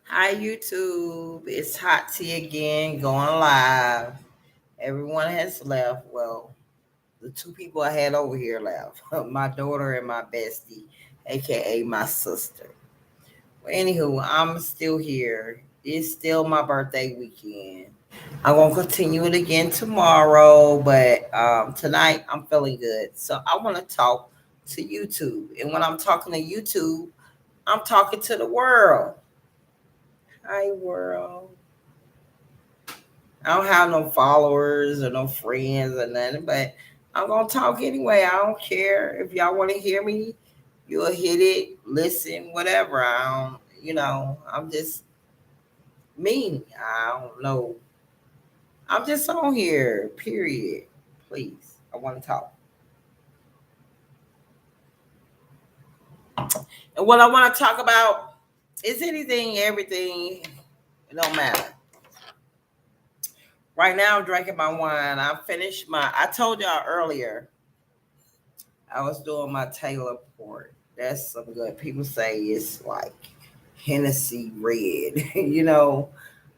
Hi, YouTube. It's Hot Tea again, going live. Everyone has left. Well, the two people I had over here left my daughter and my bestie, aka my sister. Well, anywho, I'm still here. It's still my birthday weekend. I'm going to continue it again tomorrow, but tonight I'm feeling good. So I want to talk to YouTube. And when I'm talking to YouTube, I'm talking to the world. Hi, world. I don't have no followers or no friends or nothing, but I'm gonna talk anyway. I don't care if y'all want to hear me. You'll hit it, listen, whatever. I don't, I'm just me. I don't know. I'm just on here. Period. Please, I want to talk. And what I want to talk about is anything, everything. It don't matter. Right now, I'm drinking my wine. I finished my. I told y'all earlier I was doing my Taylor port. That's some good. People say it's like Hennessy red.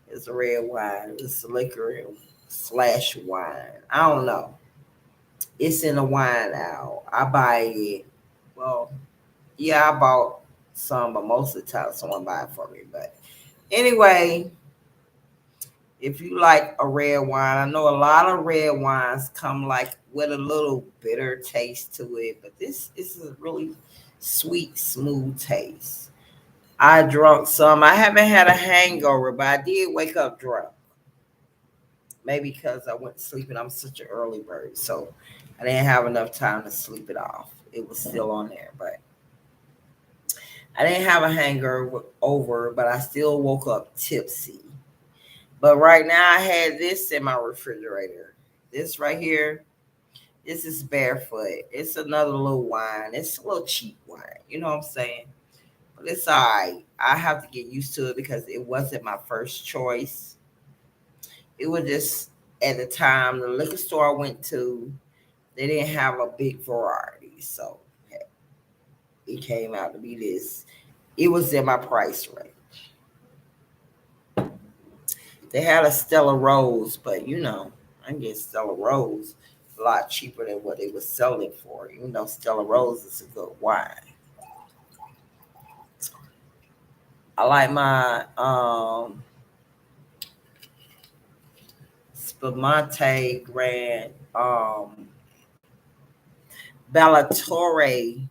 It's a red wine. It's liquor slash wine. I don't know. It's in a wine aisle. I buy it. Well, yeah, I bought some, but most of the time someone buy it for me. But anyway, if you like a red wine, I know a lot of red wines come like with a little bitter taste to it, but this is a really sweet, smooth taste. I drunk some. I haven't had a hangover, but I did wake up drunk. Maybe because I went to sleep and I'm such an early bird, so I didn't have enough time to sleep it off. It was still on there, but I didn't have a hangover, but I still woke up tipsy. But right now I had this in my refrigerator. This right here, this is Barefoot. It's another little wine. It's a little cheap wine. You know what I'm saying? But it's all right. I have to get used to it because it wasn't my first choice. It was just at the time the liquor store I went to, they didn't have a big variety. So it came out to be this. It was in my price range. They had a Stella Rose, but I can get Stella Rose a lot cheaper than what they were selling it for. Even though Stella Rose is a good wine. I like my Spumante Grand Ballatore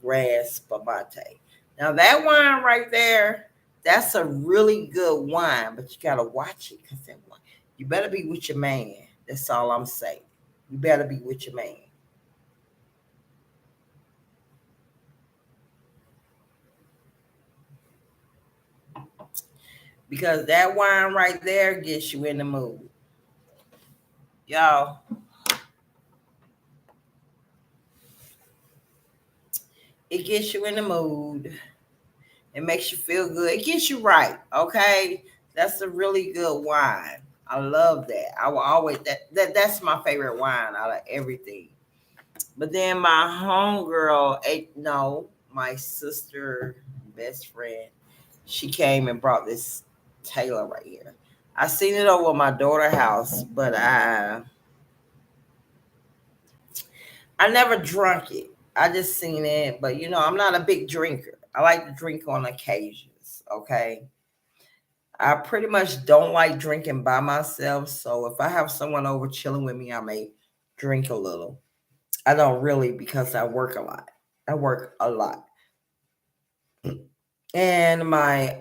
Grand Spumante. Now that wine right there, that's a really good wine, but you gotta watch it because that wine, you better be with your man. That's all I'm saying. You better be with your man. Because that wine right there gets you in the mood. Y'all, it gets you in the mood. It makes you feel good. It gets you right. Okay. That's a really good wine. I love that. I will always that's my favorite wine out of everything. But then my homegirl, no, my sister, best friend, she came and brought this Taylor right here. I seen it over my daughter's house, but I never drunk it. I just seen it, but I'm not a big drinker. I like to drink on occasions. Okay. I pretty much don't like drinking by myself. So if I have someone over chilling with me, I may drink a little. I don't really because I work a lot. I work a lot. And my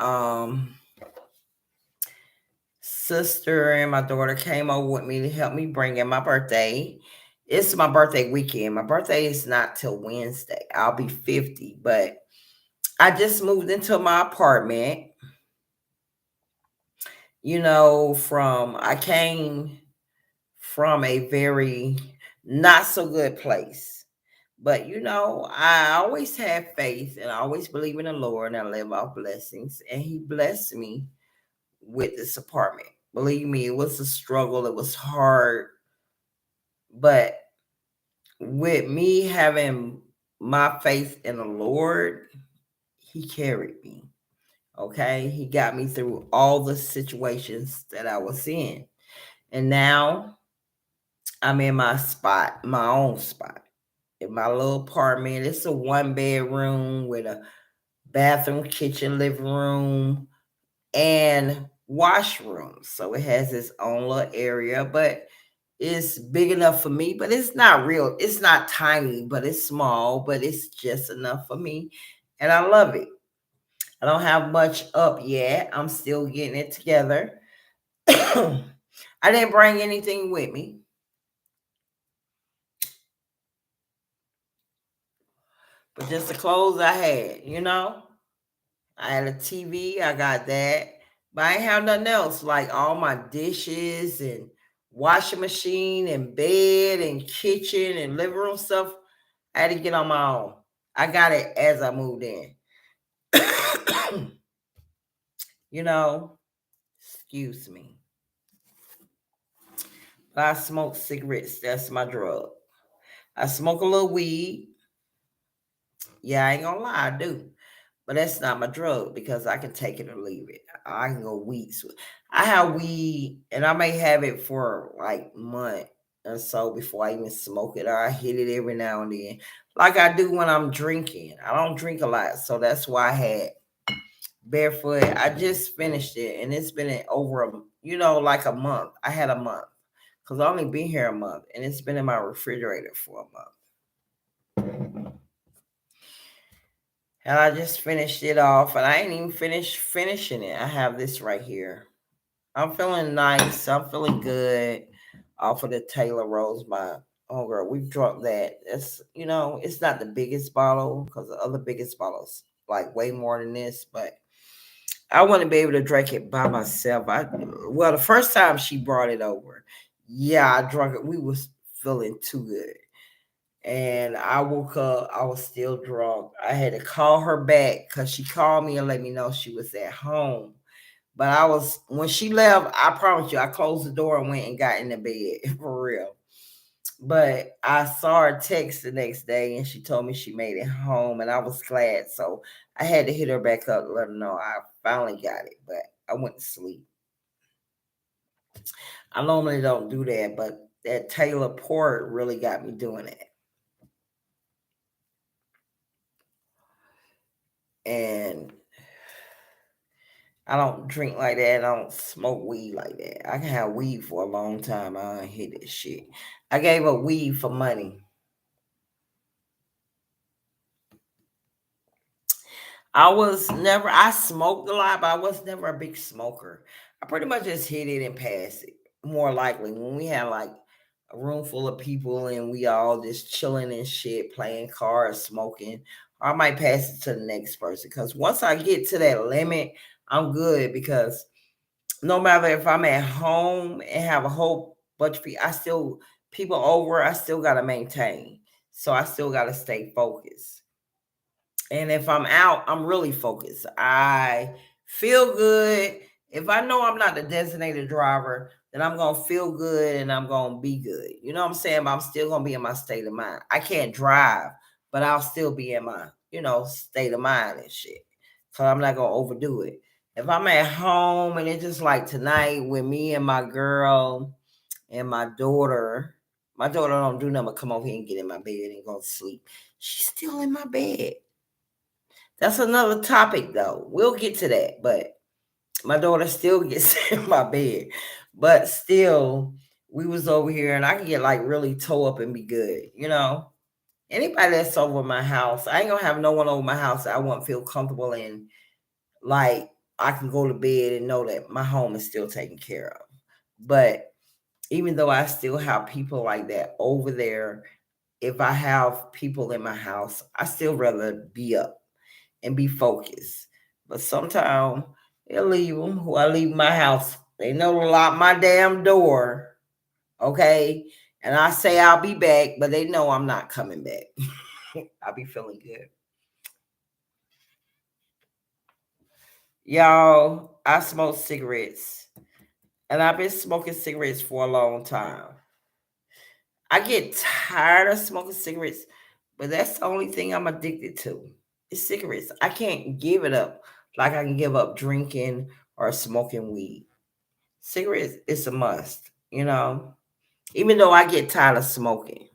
sister and my daughter came over with me to help me bring in my birthday. It's my birthday weekend. My birthday is not till Wednesday. I'll be 50, but I just moved into my apartment. From I came from a very not so good place. But I always have faith and I always believe in the Lord and I live off blessings. And He blessed me with this apartment. Believe me, it was a struggle. It was hard. But with me having my faith in the Lord, He carried me. Okay. He got me through all the situations that I was in. And now I'm in my spot, my own spot, in my little apartment. It's a 1 bedroom with a bathroom, kitchen, living room, and washroom. So it has its own little area, but it's big enough for me. But it's not real. It's not tiny, but it's small, but it's just enough for me. And I love it. I don't have much up yet. I'm still getting it together. I didn't bring anything with me, but just the clothes I had. I had a TV, I got that. But I ain't have nothing else, like all my dishes and washing machine and bed and kitchen and living room stuff. I had to get on my own. I got it as I moved in. you know, excuse me. But I smoke cigarettes. That's my drug. I smoke a little weed. Yeah, I ain't gonna lie, I do. But that's not my drug because I can take it or leave it. I can go weeks. I have weed and I may have it for like a month or so before I even smoke it, or I hit it every now and then, like I do when I'm drinking. I don't drink a lot, so that's why I had barefoot. I just finished it and it's been over like a month. I had a month because I only been here a month and it's been in my refrigerator for a month. And I just finished it off, and I ain't even finished finishing it. I have this right here. I'm feeling nice. I'm feeling good off of the Taylor Rose by girl. We've drunk that. It's not the biggest bottle because the other biggest bottles like way more than this, but I wouldn't be able to drink it by myself. The first time she brought it over, yeah, I drunk it. We was feeling too good. And I woke up, I was still drunk. I had to call her back because she called me and let me know she was at home. But when she left, I promise you, I closed the door and went and got in the bed for real. But I saw her text the next day and she told me she made it home and I was glad. So I had to hit her back up to let her know I finally got it, but I went to sleep. I normally don't do that, but that Taylor Port really got me doing it. And I don't drink like that. I don't smoke weed like that. I can have weed for a long time. I don't hate that shit. I gave up weed for money. I smoked a lot, but I was never a big smoker. I pretty much just hit it and passed it. More likely when we had like a room full of people and we all just chilling and shit, playing cards, smoking, I might pass it to the next person. Because once I get to that limit, I'm good because no matter if I'm at home and have a whole bunch of people over, I still gotta maintain. So I still gotta stay focused. And if I'm out, I'm really focused. I feel good. If I know I'm not the designated driver, then I'm gonna feel good and I'm gonna be good. You know what I'm saying? But I'm still gonna be in my state of mind. I can't drive, but I'll still be in my, state of mind and shit. So I'm not gonna overdo it. If I'm at home and it's just like tonight with me and my girl and my daughter don't do nothing but come over here and get in my bed and go to sleep. She's still in my bed. That's another topic though. We'll get to that, but my daughter still gets in my bed. But still, we was over here and I can get like really toe up and be good. Anybody that's over my house, I ain't gonna have no one over my house that I won't feel comfortable in. Like I can go to bed and know that my home is still taken care of. But even though I still have people like that over there, if I have people in my house, I still rather be up and be focused. But sometimes they'll leave them who I leave my house. They know to lock my damn door. Okay. And I say I'll be back, but they know I'm not coming back. I'll be feeling good. Y'all, I smoke cigarettes. And I've been smoking cigarettes for a long time. I get tired of smoking cigarettes, but that's the only thing I'm addicted to. It's cigarettes. I can't give it up. like I can give up drinking or smoking weed. Cigarettes is a must, even though I get tired of smoking.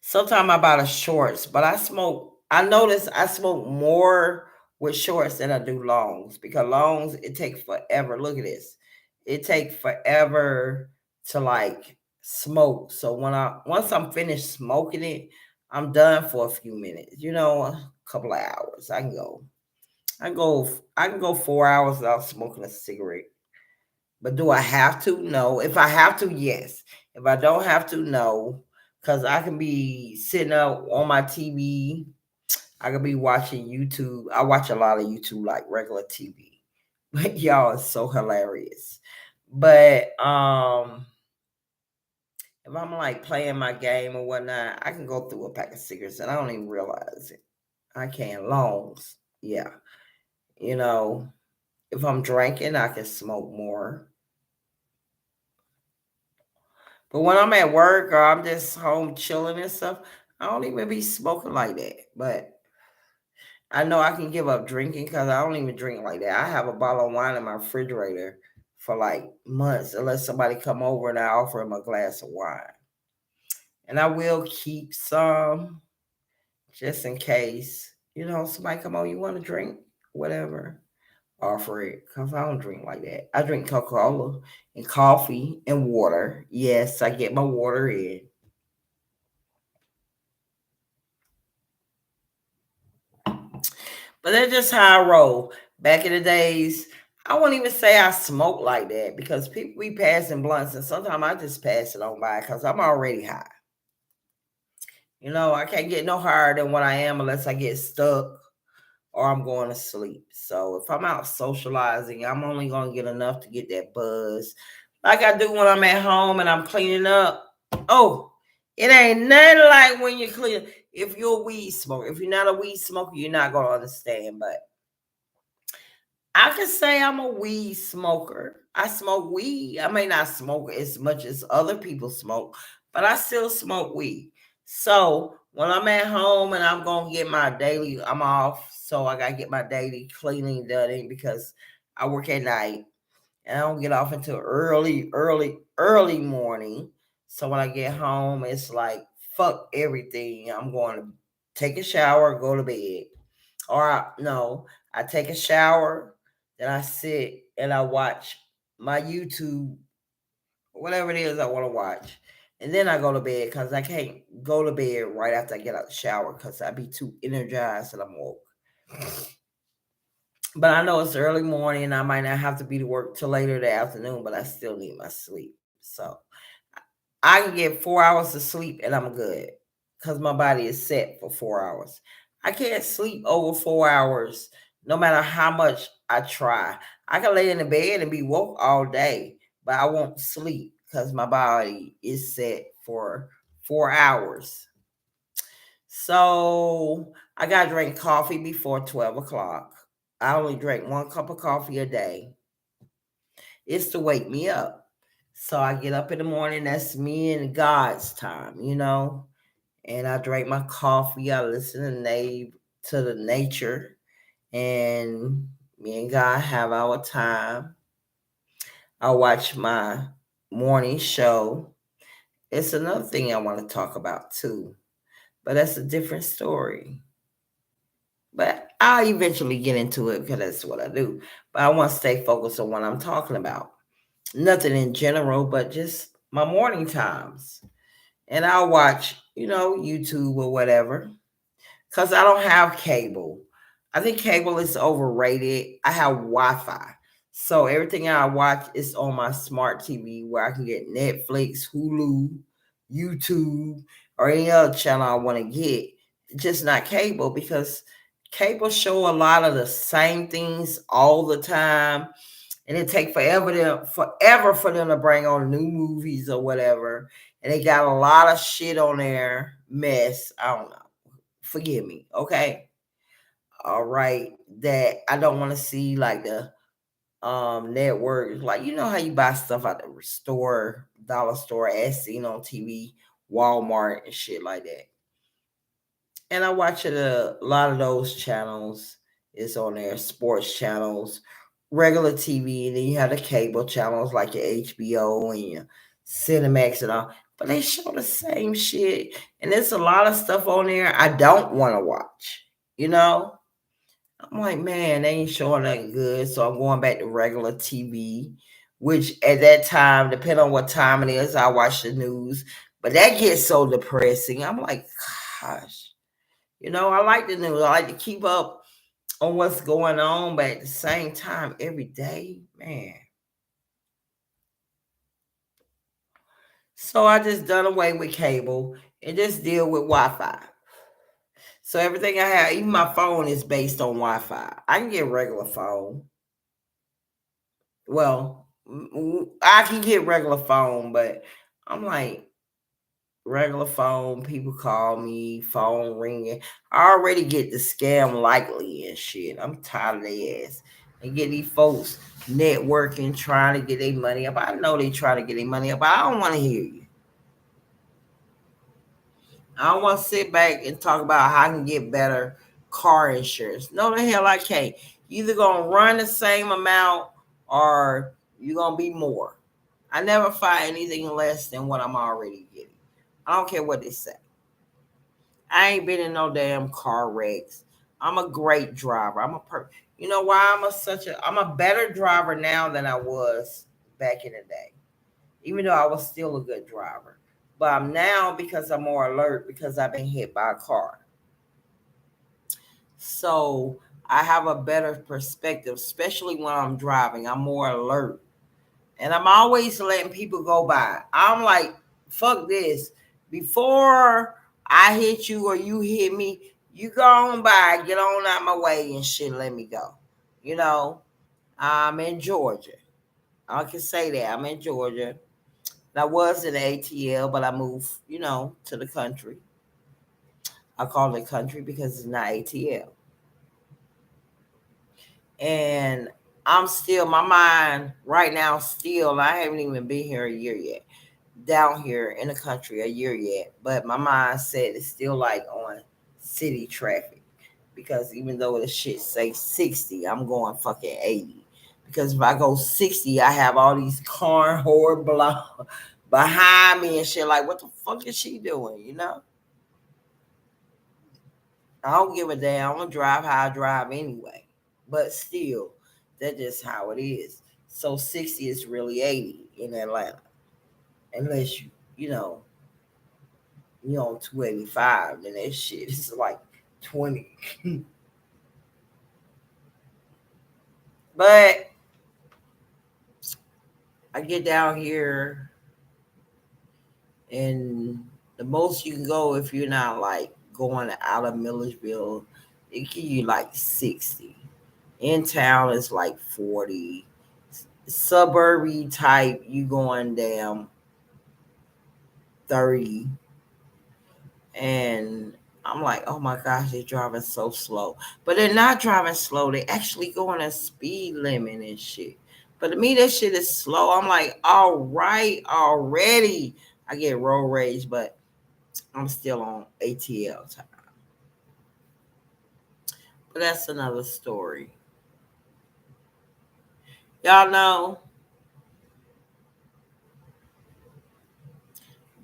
Sometimes I buy the shorts, but I notice I smoke more with shorts than I do longs because longs, it takes forever. Look at this. It takes forever to like smoke. So once I'm finished smoking it, I'm done for a few minutes, a couple of hours. I can go 4 hours without smoking a cigarette. But do I have to? No. If I have to, yes. If I don't have to, no. Because I can be sitting up on my TV. I could be watching YouTube. I watch a lot of YouTube, like regular TV. But y'all, it's so hilarious. But if I'm like playing my game or whatnot, I can go through a pack of cigarettes and I don't even realize it. I can longs. Yeah. You know, if I'm drinking, I can smoke more. But when I'm at work or I'm just home chilling and stuff, I don't even be smoking like that. But I know I can give up drinking because I don't even drink like that. I have a bottle of wine in my refrigerator for like months unless somebody come over and I offer them a glass of wine. And I will keep some just in case, somebody come over, you want to drink, whatever, offer it because I don't drink like that. I drink Coca-Cola and coffee and water. Yes, I get my water in. But that's just how I roll. Back in the days, I won't even say I smoke like that because people be passing blunts, and sometimes I just pass it on by because I'm already high. I can't get no higher than what I am unless I get stuck or I'm going to sleep. So if I'm out socializing, I'm only going to get enough to get that buzz, like I do when I'm at home and I'm cleaning up. Oh, it ain't nothing like when you clean. If you're a weed smoker, if you're not a weed smoker, you're not going to understand. But I can say I'm a weed smoker. I smoke weed. I may not smoke as much as other people smoke, but I still smoke weed. So when I'm at home and I'm gonna get my daily, I'm off. So I gotta get my daily cleaning done because I work at night and I don't get off until early morning. So when I get home, it's like fuck everything. I'm going to take a shower, go to bed. No, I take a shower, then I sit and I watch my YouTube, whatever it is I want to watch. And then I go to bed because I can't go to bed right after I get out the shower because I be too energized and I'm woke. But I know it's early morning and I might not have to be to work till later the afternoon, but I still need my sleep. So I can get 4 hours of sleep and I'm good because my body is set for 4 hours. I can't sleep over 4 hours no matter how much I try. I can lay in the bed and be woke all day, but I won't sleep because my body is set for 4 hours. So I got to drink coffee before 12 o'clock. I only drink 1 cup of coffee a day. It's to wake me up. So I get up in the morning, that's me and God's time. And I drink my coffee, I listen to the nature, and me and God have our time. I watch my morning show. It's another thing I want to talk about too, but that's a different story. But I'll eventually get into it because that's what I do. But I want to stay focused on what I'm talking about. Nothing in general, but just my morning times. And I'll watch, YouTube or whatever, because I don't have cable. I think cable is overrated. I have Wi-Fi. So everything I watch is on my smart TV where I can get Netflix, Hulu, YouTube, or any other channel I want to get. Just not cable because cable show a lot of the same things all the time. And it take forever for them to bring on new movies or whatever. And they got a lot of shit on there. Mess. I don't know. Forgive me. Okay. All right. That I don't want to see like the network. Like how you buy stuff at the store, dollar store, as seen on TV, Walmart and shit like that. And I watch a lot of those channels is on there, sports channels, regular TV, and then you have the cable channels like your HBO and your Cinemax and all. But they show the same shit, and there's a lot of stuff on there I don't want to watch. You know, I'm like, man, they ain't showing nothing good, so I'm going back to regular TV. Which at that time, depending on what time it is, I watch the news. But that gets so depressing. I'm like, gosh, I like the news. I like to keep up on what's going on, but at the same time, every day, man. So I just done away with cable and just deal with Wi-Fi. So everything I have, even my phone is based on Wi-Fi. I can get a regular phone. Well, I can get regular phone, but I'm like, regular phone, people call me, phone ringing. I already get the scam likely and shit. I'm tired of their ass. And get these folks networking, trying to get their money up. I know they try to get their money up, but I don't want to hear you. I don't want to sit back and talk about how I can get better car insurance. No, the hell I can't. You either gonna run the same amount or you're gonna be more. I never find anything less than what I'm already getting. I don't care what they say. I ain't been in no damn car wrecks. I'm a great driver. You know why I'm a better driver now than I was back in the day. Even though I was still a good driver. But I'm now because I'm more alert because I've been hit by a car. So I have a better perspective, especially when I'm driving. I'm more alert. And I'm always letting people go by. I'm like, fuck this. Before I hit you or you hit me, you go on by, get on out my way and shit, let me go. You know, I'm in Georgia. I can say that. I'm in Georgia. I was in ATL, but I moved, to the country. I call it country because it's not ATL. And my mind right now, still, I haven't even been here a year yet, down here in the country a year yet. But my mindset is still like on city traffic because even though the shit say 60, I'm going fucking 80. Because if I go 60, I have all these car whore behind me and shit. Like, what the fuck is she doing? I don't give a damn. I'm gonna drive how I drive anyway. But still, that's just how it is. So 60 is really 80 in Atlanta. Unless you know, you're on 285, then that shit is like 20. But I get down here and the most you can go if you're not like going out of Millersville, it give you like 60. In town is like 40. Suburby type, you going down 30. And I'm like, oh my gosh, they're driving so slow. But they're not driving slow. They actually going a speed limit and shit. But to me, that shit is slow. I'm like, all right, already. I get road rage, but I'm still on ATL time. But that's another story. Y'all know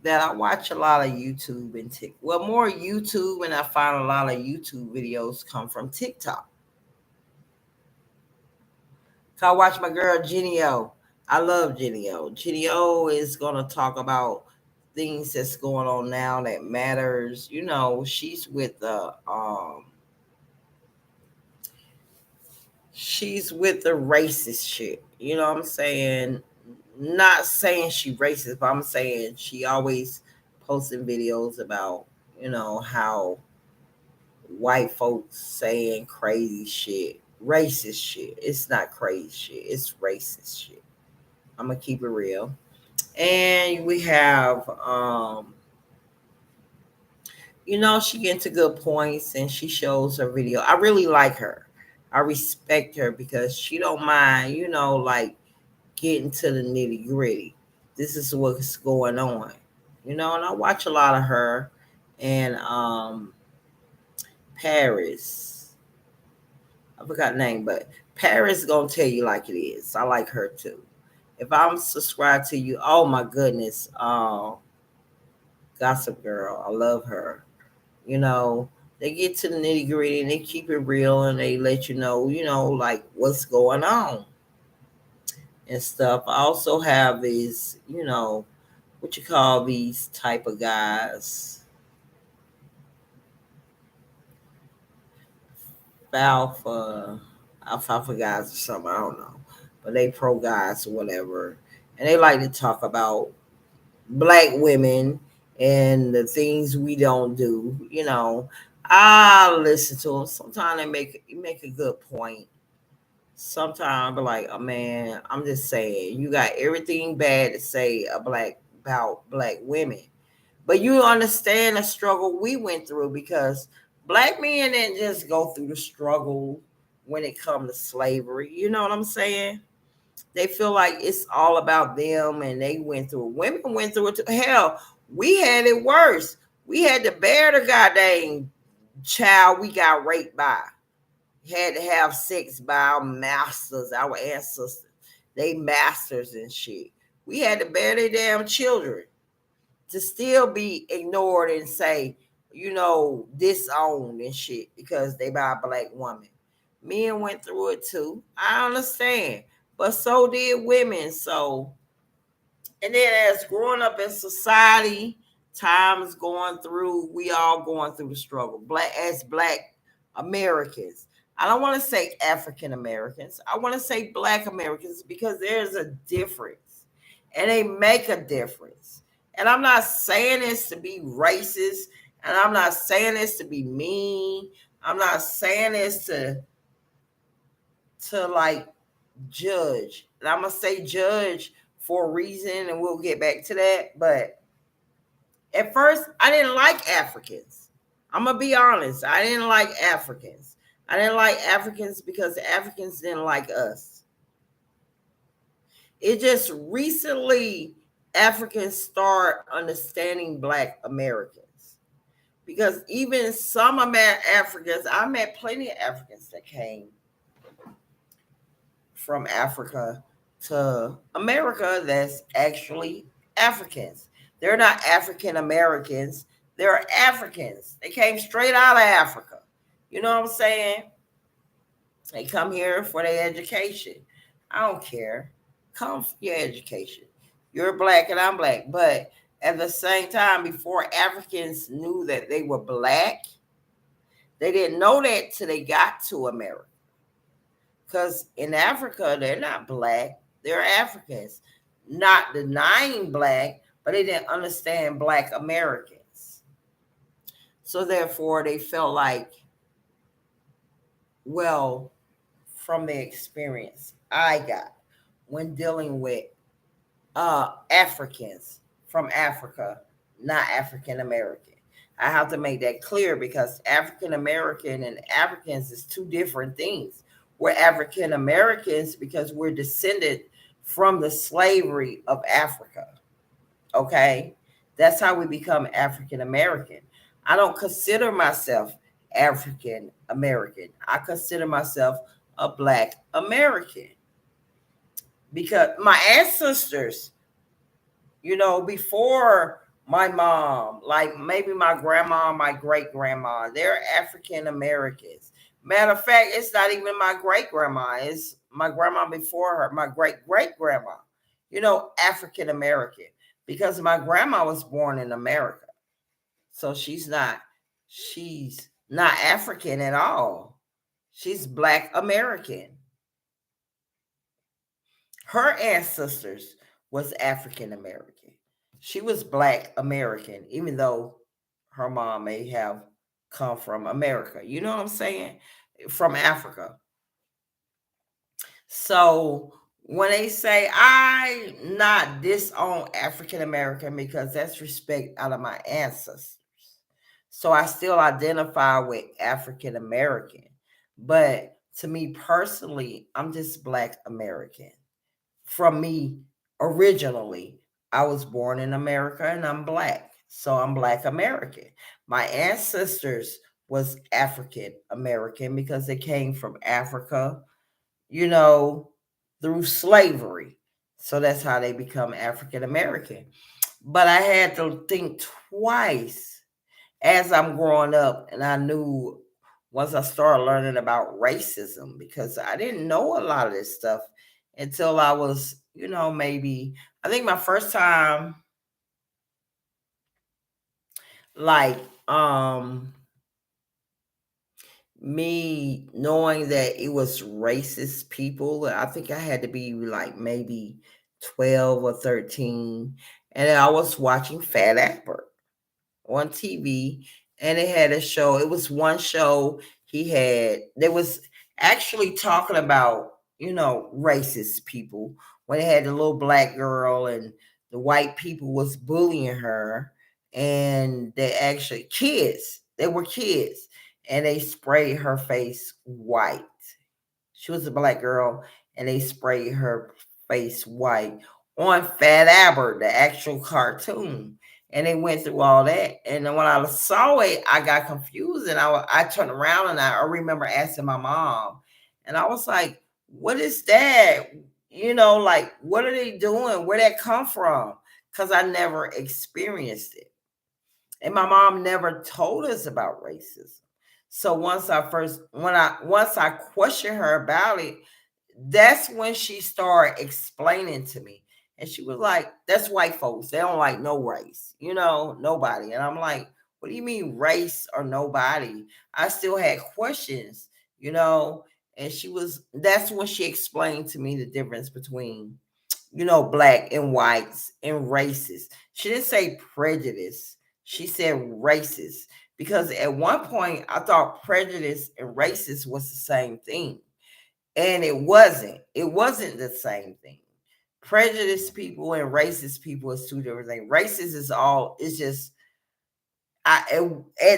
that I watch a lot of YouTube and TikTok. Well, more YouTube, and I find a lot of YouTube videos come from TikTok. So I watch my girl Jenny O. I love Jenny O. Jenny O is gonna talk about things that's going on now that matters. She's with the racist shit. You know what I'm saying? Not saying she racist, but I'm saying she always posting videos about, how white folks saying crazy shit. Racist shit. It's not crazy shit. It's racist shit. I'm gonna keep it real. And we have she gets to good points and she shows her video. I really like her. I respect her because she don't mind, like getting to the nitty gritty. This is what's going on. And I watch a lot of her and Paris. I forgot the name, but Paris gonna tell you like it is. I like her too. If I'm subscribed to you, oh my goodness, Gossip Girl, I love her. You know, they get to the nitty gritty and they keep it real and they let you know, like what's going on and stuff. I also have these, what you call these type of guys, alpha guys or something. I don't know, but they pro guys or whatever, and they like to talk about black women and the things we don't do. I listen to them. Sometimes they make a good point. Sometimes I be like, oh man, I'm just saying, you got everything bad to say about black women, but you understand the struggle we went through because black men didn't just go through the struggle when it comes to slavery. You know what I'm saying? They feel like it's all about them and they went through it. Women went through it too. Hell, we had it worse. We had to bear the goddamn child we got raped by. Had to have sex by our masters, our ancestors. They masters and shit. We had to bear their damn children to still be ignored and say, disowned and shit because they by a black woman. Men went through it too. I understand. But so did women. So, and then as growing up in society, times going through, we all going through the struggle. Black Americans. I don't want to say African Americans. I want to say black Americans because there's a difference. And they make a difference. And I'm not saying this to be racist. And I'm not saying this to be mean. I'm not saying this to like judge. And I'm gonna say judge for a reason, and we'll get back to that. But at first, I didn't like Africans. I'm gonna be honest. I didn't like Africans. I didn't like Africans because the Africans didn't like us. It just recently Africans start understanding Black Americans because even some Africans, I met plenty of Africans that came from Africa to America that's actually Africans. They're not African Americans, they're Africans. They came straight out of Africa. You know what I'm saying? They come here for their education. I don't care. Come for your education. You're black and I'm black. But at the same time, before Africans knew that they were black, they didn't know that till they got to America. Because in Africa, they're not black, they're Africans. Not denying black, but they didn't understand Black Americans. So therefore, they felt like, well, from the experience I got when dealing with Africans from Africa, not African American. I have to make that clear because African American and Africans is two different things. We're African Americans because we're descended from the slavery of Africa. Okay? That's how we become African American. I don't consider myself African American. I consider myself a Black American because my ancestors, before my mom, like maybe my grandma, my great grandma, they're African Americans. Matter of fact, it's not even my great grandma, it's my grandma before her, my great great grandma, African American, because my grandma was born in America. So she's not African at all. She's Black American. Her ancestors was African American. She was Black American, even though her mom may have come from America. You know what I'm saying? From Africa. So when they say I not disown African American because that's respect out of my ancestors. So I still identify with African American. But to me personally, I'm just Black American. From me originally, I was born in America and I'm Black. So I'm Black American. My ancestors was African American because they came from Africa, you know, through slavery. So that's how they become African American. But I had to think twice as I'm growing up, and I knew once I started learning about racism because I didn't know a lot of this stuff until I was, maybe I think my first time like me knowing that it was racist people, I think I had to be like maybe 12 or 13. And I was watching Fat Albert on TV, and it had a show. It was one show they was actually talking about, racist people when they had the little black girl and the white people was bullying her, and they were kids, and they sprayed her face white. She was a black girl, and they sprayed her face white on Fat Albert, the actual cartoon. And they went through all that. And then when I saw it, I got confused, and I turned around, and I remember asking my mom, and I was like, "What is that? Like, what are they doing? Where that come from?" Because I never experienced it, and my mom never told us about racism. So once I questioned her about it, that's when she started explaining to me. And she was like, "That's white folks. They don't like no race, nobody." And I'm like, "What do you mean race or nobody?" I still had questions, you know. And that's when she explained to me the difference between, black and whites and races. She didn't say prejudice. She said racist. Because at one point I thought prejudice and racist was the same thing. And it wasn't. It wasn't the same thing. Prejudiced people and racist people is two different things. Racist is all. It's just. At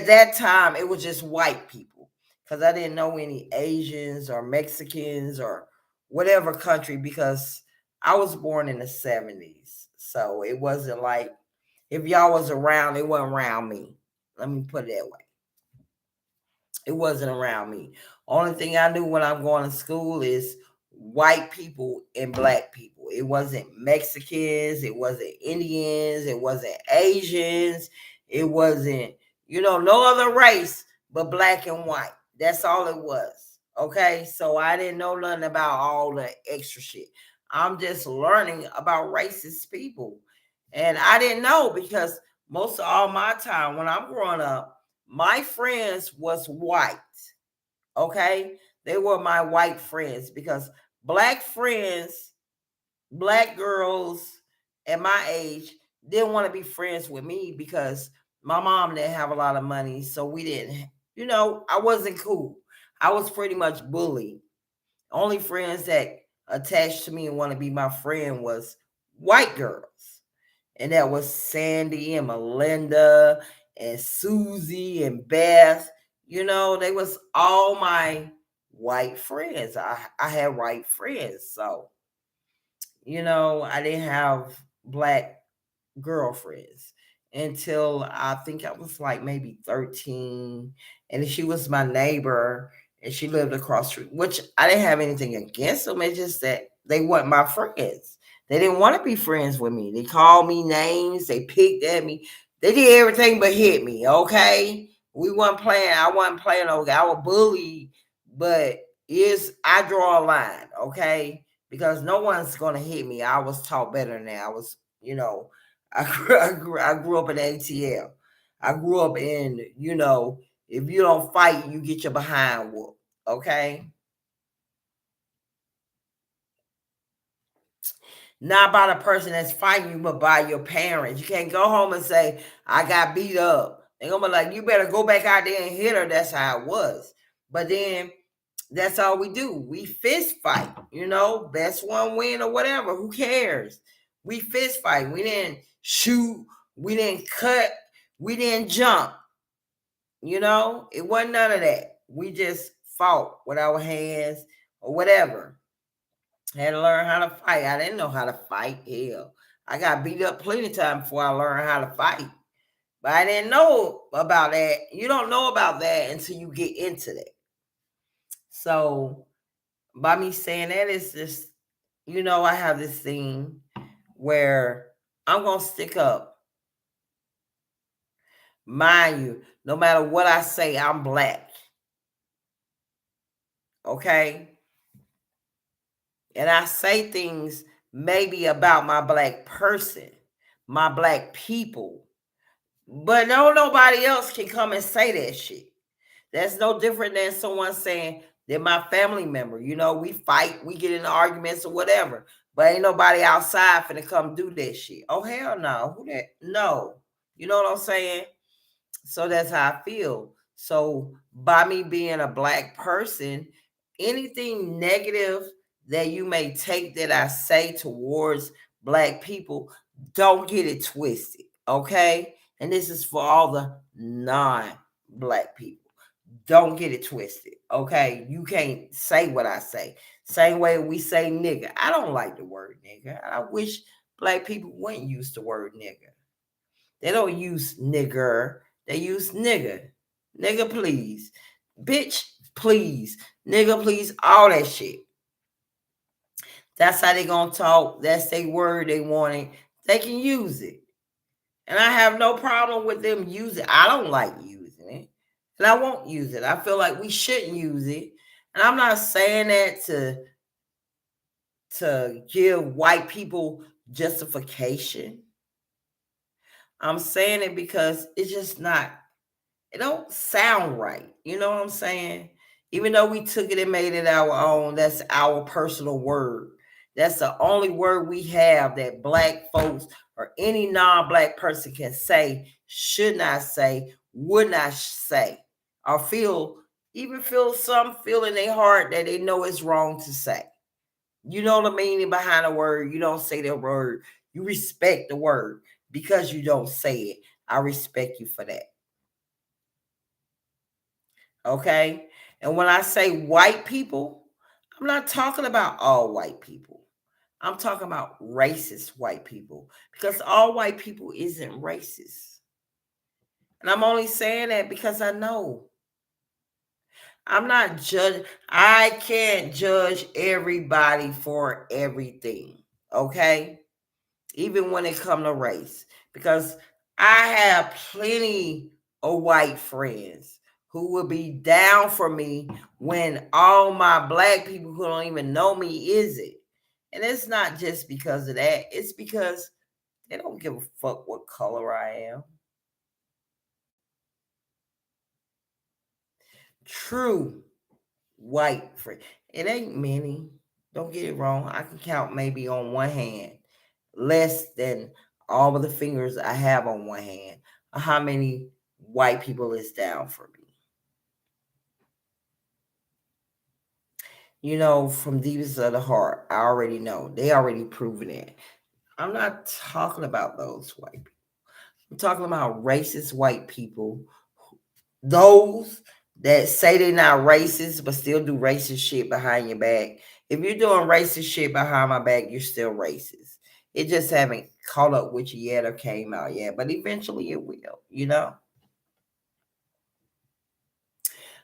that time it was just white people because I didn't know any Asians or Mexicans or whatever country because I was born in the 70s. So it wasn't like if y'all was around, it wasn't around me. Let me put it that way. It wasn't around me. Only thing I knew when I'm going to school is white people and black people. It wasn't Mexicans, it wasn't Indians, it wasn't Asians, it wasn't, no other race but black and white. That's all it was. Okay. So I didn't know nothing about all the extra shit. I'm just learning about racist people. And I didn't know because most of all my time when I'm growing up, my friends was white. Okay, they were my white friends because black friends, black girls at my age didn't want to be friends with me because my mom didn't have a lot of money, so we didn't, I wasn't cool. I was pretty much bullied. Only friends that attached to me and want to be my friend was white girls, and that was Sandy and Melinda and Susie and Beth. They was all my white friends. I had white friends, so I didn't have black girlfriends until I think I was like maybe 13, and she was my neighbor, and she lived across the street, which I didn't have anything against them. It's just that they weren't my friends. They didn't want to be friends with me. They called me names. They picked at me. They did everything but hit me. Okay, we weren't playing. I wasn't playing. Okay, I was bullied, but I draw a line. Okay, because no one's gonna hit me. I was taught better than that. I was, I grew up in ATL. I grew up in, if you don't fight, you get your behind whooped. Okay. Not by the person that's fighting you, but by your parents. You can't go home and say, "I got beat up." They're gonna be like, "You better go back out there and hit her." That's how it was. But then that's all we do. We fist fight, best one win or whatever. Who cares? We fist fight. We didn't shoot. We didn't cut. We didn't jump. It wasn't none of that. We just fought with our hands or whatever. Had to learn how to fight. I didn't know how to fight. Hell, I got beat up plenty of time before I learned how to fight. But I didn't know about that. You don't know about that until you get into that. So by me saying that, it's just, I have this thing where I'm going to stick up. Mind you, no matter what I say, I'm black. Okay? And I say things maybe about my black person, my black people, but nobody else can come and say that shit. That's no different than someone saying they're my family member. We fight, we get into arguments or whatever, but ain't nobody outside finna come do that shit. Oh, hell no. Who that? No. You know what I'm saying? So that's how I feel. So by me being a black person, anything negative that you may take that I say towards black people, don't get it twisted. Okay? And this is for all the non-black people. Don't get it twisted. Okay? You can't say what I say. Same way we say nigga. I don't like the word nigga. I wish black people wouldn't use the word nigga. They don't use nigger. They use nigga. Nigga, please. Bitch, please. Nigga, please. All that shit. That's how they gonna talk. That's their word they wanting. They can use it. And I have no problem with them using it. I don't like using it. And I won't use it. I feel like we shouldn't use it. And I'm not saying that to give white people justification. I'm saying it because it's just not, it don't sound right. You know what I'm saying? Even though we took it and made it our own, that's our personal word. That's the only word we have that black folks or any non-black person can say, should not say, would not say, or feel some feel in their heart that they know it's wrong to say. You know the meaning behind a word. You don't say the word. You respect the word because you don't say it. I respect you for that. Okay? And when I say white people, I'm not talking about all white people. I'm talking about racist white people because all white people isn't racist. And I'm only saying that because I know. I'm not judging. I can't judge everybody for everything. Okay? Even when it comes to race. Because I have plenty of white friends who will be down for me when all my black people who don't even know me is it. And it's not just because of that. It's because they don't give a fuck what color I am. True white friend. It ain't many. Don't get it wrong. I can count maybe on one hand less than all of the fingers I have on one hand how many white people is down for me. From deepest of the heart, I already know. They already proven it. I'm not talking about those white people. I'm talking about racist white people. Those that say they're not racist but still do racist shit behind your back. If you're doing racist shit behind my back, you're still racist. It just haven't caught up with you yet or came out yet, but eventually it will.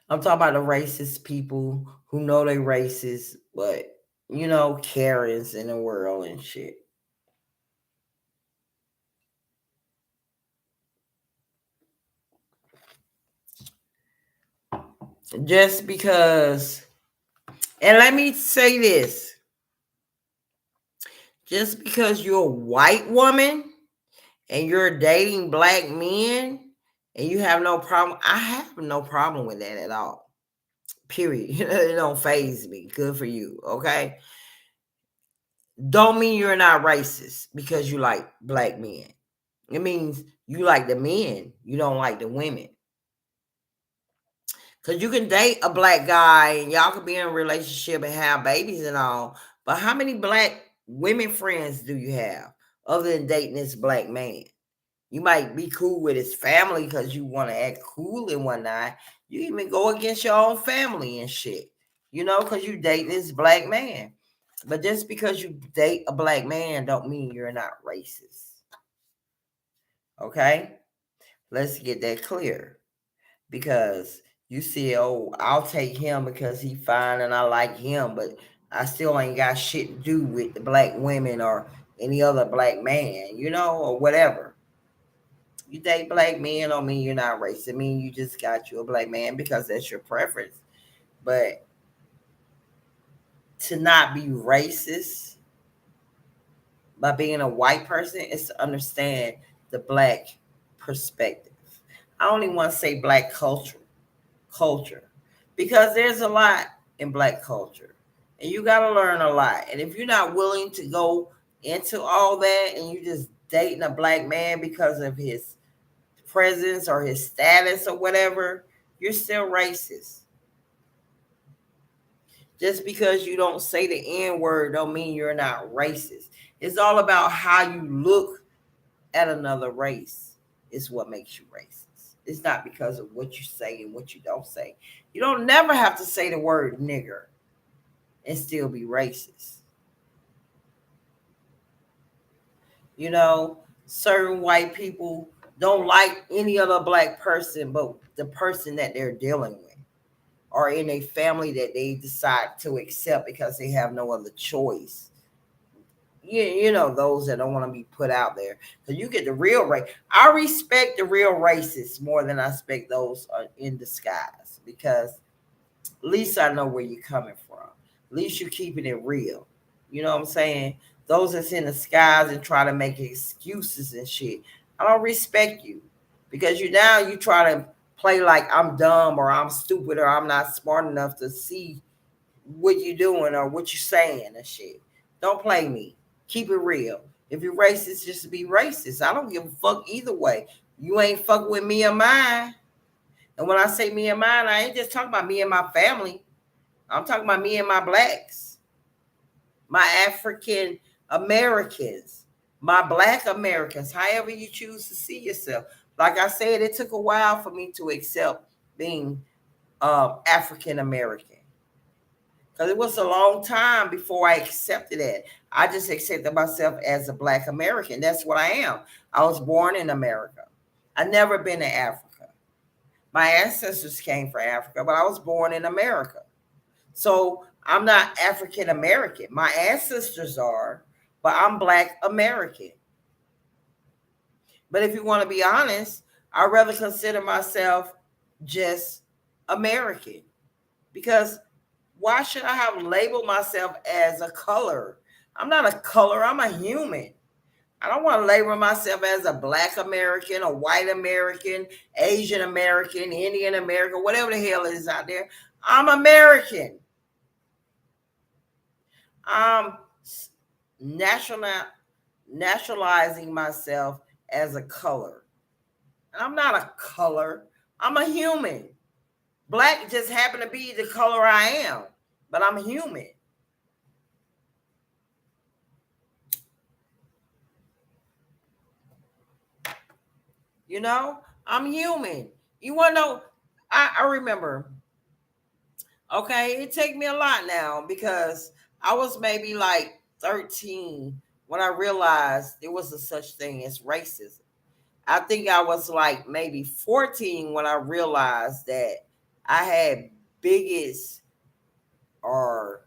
I'm talking about the racist people who know they racist, but Karens in the world and shit. Just because, and let me say this, just because you're a white woman and you're dating black men and you have no problem, I have no problem with that at all. Period. It don't faze me. Good for you. Okay. Don't mean you're not racist because you like black men. It means you like the men. You don't like the women. Because you can date a black guy and y'all can be in a relationship and have babies and all. But how many black women friends do you have other than dating this black man? You might be cool with his family because you want to act cool and whatnot. You even go against your own family and shit, because you date this black man. But just because you date a black man don't mean you're not racist. Okay? Let's get that clear. Because you see, oh, I'll take him because he fine and I like him, but I still ain't got shit to do with the black women or any other black man, or whatever. You date black men don't mean you're not racist. It mean you just got you a black man because that's your preference. But to not be racist by being a white person is to understand the black perspective. I only want to say black culture because there's a lot in black culture and you got to learn a lot. And if you're not willing to go into all that and you just dating a black man because of his presence or his status or whatever, you're still racist. Just because you don't say the N word don't mean you're not racist. It's all about how you look at another race is what makes you racist. It's not because of what you say and what you don't say. You don't never have to say the word nigger and still be racist. Certain white people don't like any other black person but the person that they're dealing with or in a family that they decide to accept because they have no other choice. Those that don't want to be put out there. Because you get the real race. I respect the real racists more than I respect those in disguise because at least I know where you're coming from. At least you're keeping it real. You know what I'm saying? Those that's in the skies and try to make excuses and shit. I don't respect you because you try to play like I'm dumb or I'm stupid or I'm not smart enough to see what you're doing or what you're saying and shit. Don't play me. Keep it real. If you're racist, just be racist. I don't give a fuck either way. You ain't fucking with me or mine. And when I say me and mine, I ain't just talking about me and my family. I'm talking about me and my blacks, my African Americans, my black Americans, however you choose to see yourself. Like I said, it took a while for me to accept being African American. Because it was a long time before I accepted it. I just accepted myself as a black American. That's what I am. I was born in America. I never been to Africa. My ancestors came from Africa, but I was born in America. So I'm not African American. My ancestors are, but I'm black American. But if you want to be honest, I'd rather consider myself just American because why should I have labeled myself as a color? I'm not a color, I'm a human. I don't want to label myself as a black American, a white American, Asian American, Indian American, whatever the hell is out there. I'm American. I'm national, nationalizing myself as a color. I'm not a color, I'm a human. Black just happened to be the color I am, but I'm human. I'm human. You want to know? I remember. Okay, it take me a lot now because I was maybe like 13 when I realized there was a such thing as racism. I think I was like maybe 14 when I realized that I had biggest or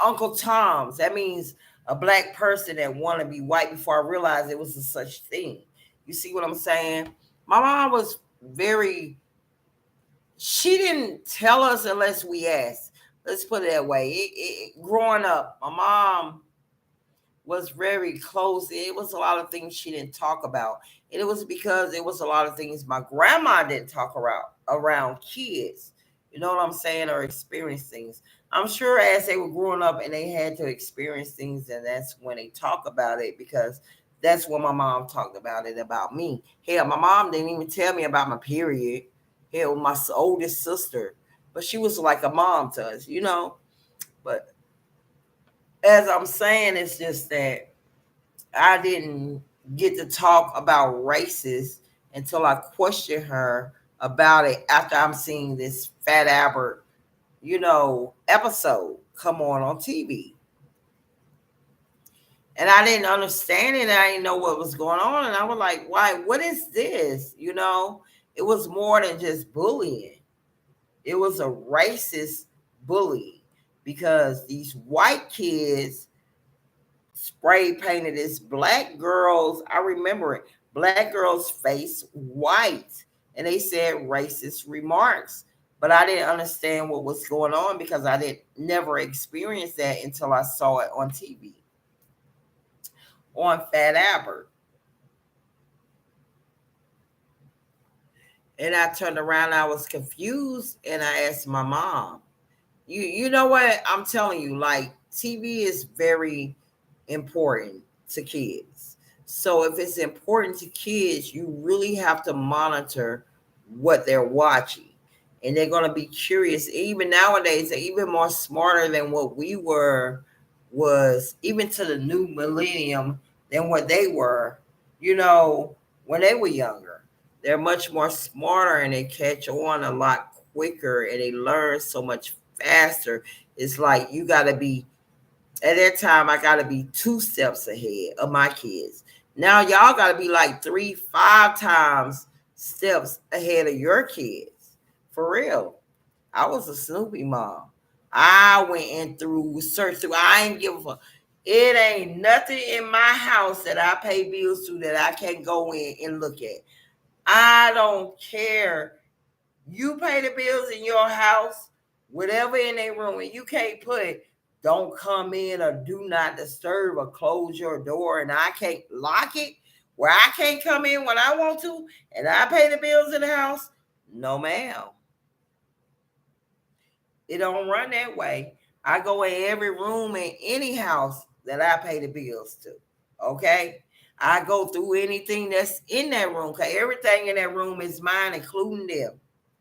Uncle Tom's. That means a black person that want to be white before I realized it was a such thing. You see what I'm saying? My mom was she didn't tell us unless we asked. Let's put it that way. Growing up, my mom was very close. It was a lot of things she didn't talk about. And it was because it was a lot of things my grandma didn't talk around kids. You know what I'm saying? Or experience things. I'm sure as they were growing up and they had to experience things, and that's when they talk about it because that's when my mom talked about it about me. Hell, my mom didn't even tell me about my period. Hell, my oldest sister, but she was like a mom to us. But as I'm saying, it's just that I didn't get to talk about races until I questioned her about it after I'm seeing this Fat Albert, episode come on TV. And I didn't understand it. I didn't know what was going on. And I was like, why? What is this? It was more than just bullying. It was a racist bullying because these white kids spray painted this black girl's, I remember it, black girl's face white. And they said racist remarks. But I didn't understand what was going on because I didn't never experience that until I saw it on TV on Fat Albert. And I turned around, I was confused, and I asked my mom, you know what? I'm telling you, like TV is very important to kids. So if it's important to kids, you really have to monitor what they're watching. And they're going to be curious. Even nowadays, they're even more smarter than what we were, was even to the new millennium than what they were, when they were younger. They're much more smarter and they catch on a lot quicker and they learn so much faster. It's like you got to be, at that time, I got to be 2 steps ahead of my kids. Now, y'all got to be like 3, 5 times steps ahead of your kids. For real. I was a Snoopy mom. I went in through, searched through. I ain't give a fuck. It ain't nothing in my house that I pay bills to that I can't go in and look at. I don't care. You pay the bills in your house, whatever in their room, and you can't put don't come in or do not disturb or close your door, and I can't lock it where I can't come in when I want to, and I pay the bills in the house. No, ma'am. It don't run that way. I go in every room in any house that I pay the bills to. Okay? I go through anything that's in that room because everything in that room is mine, including them,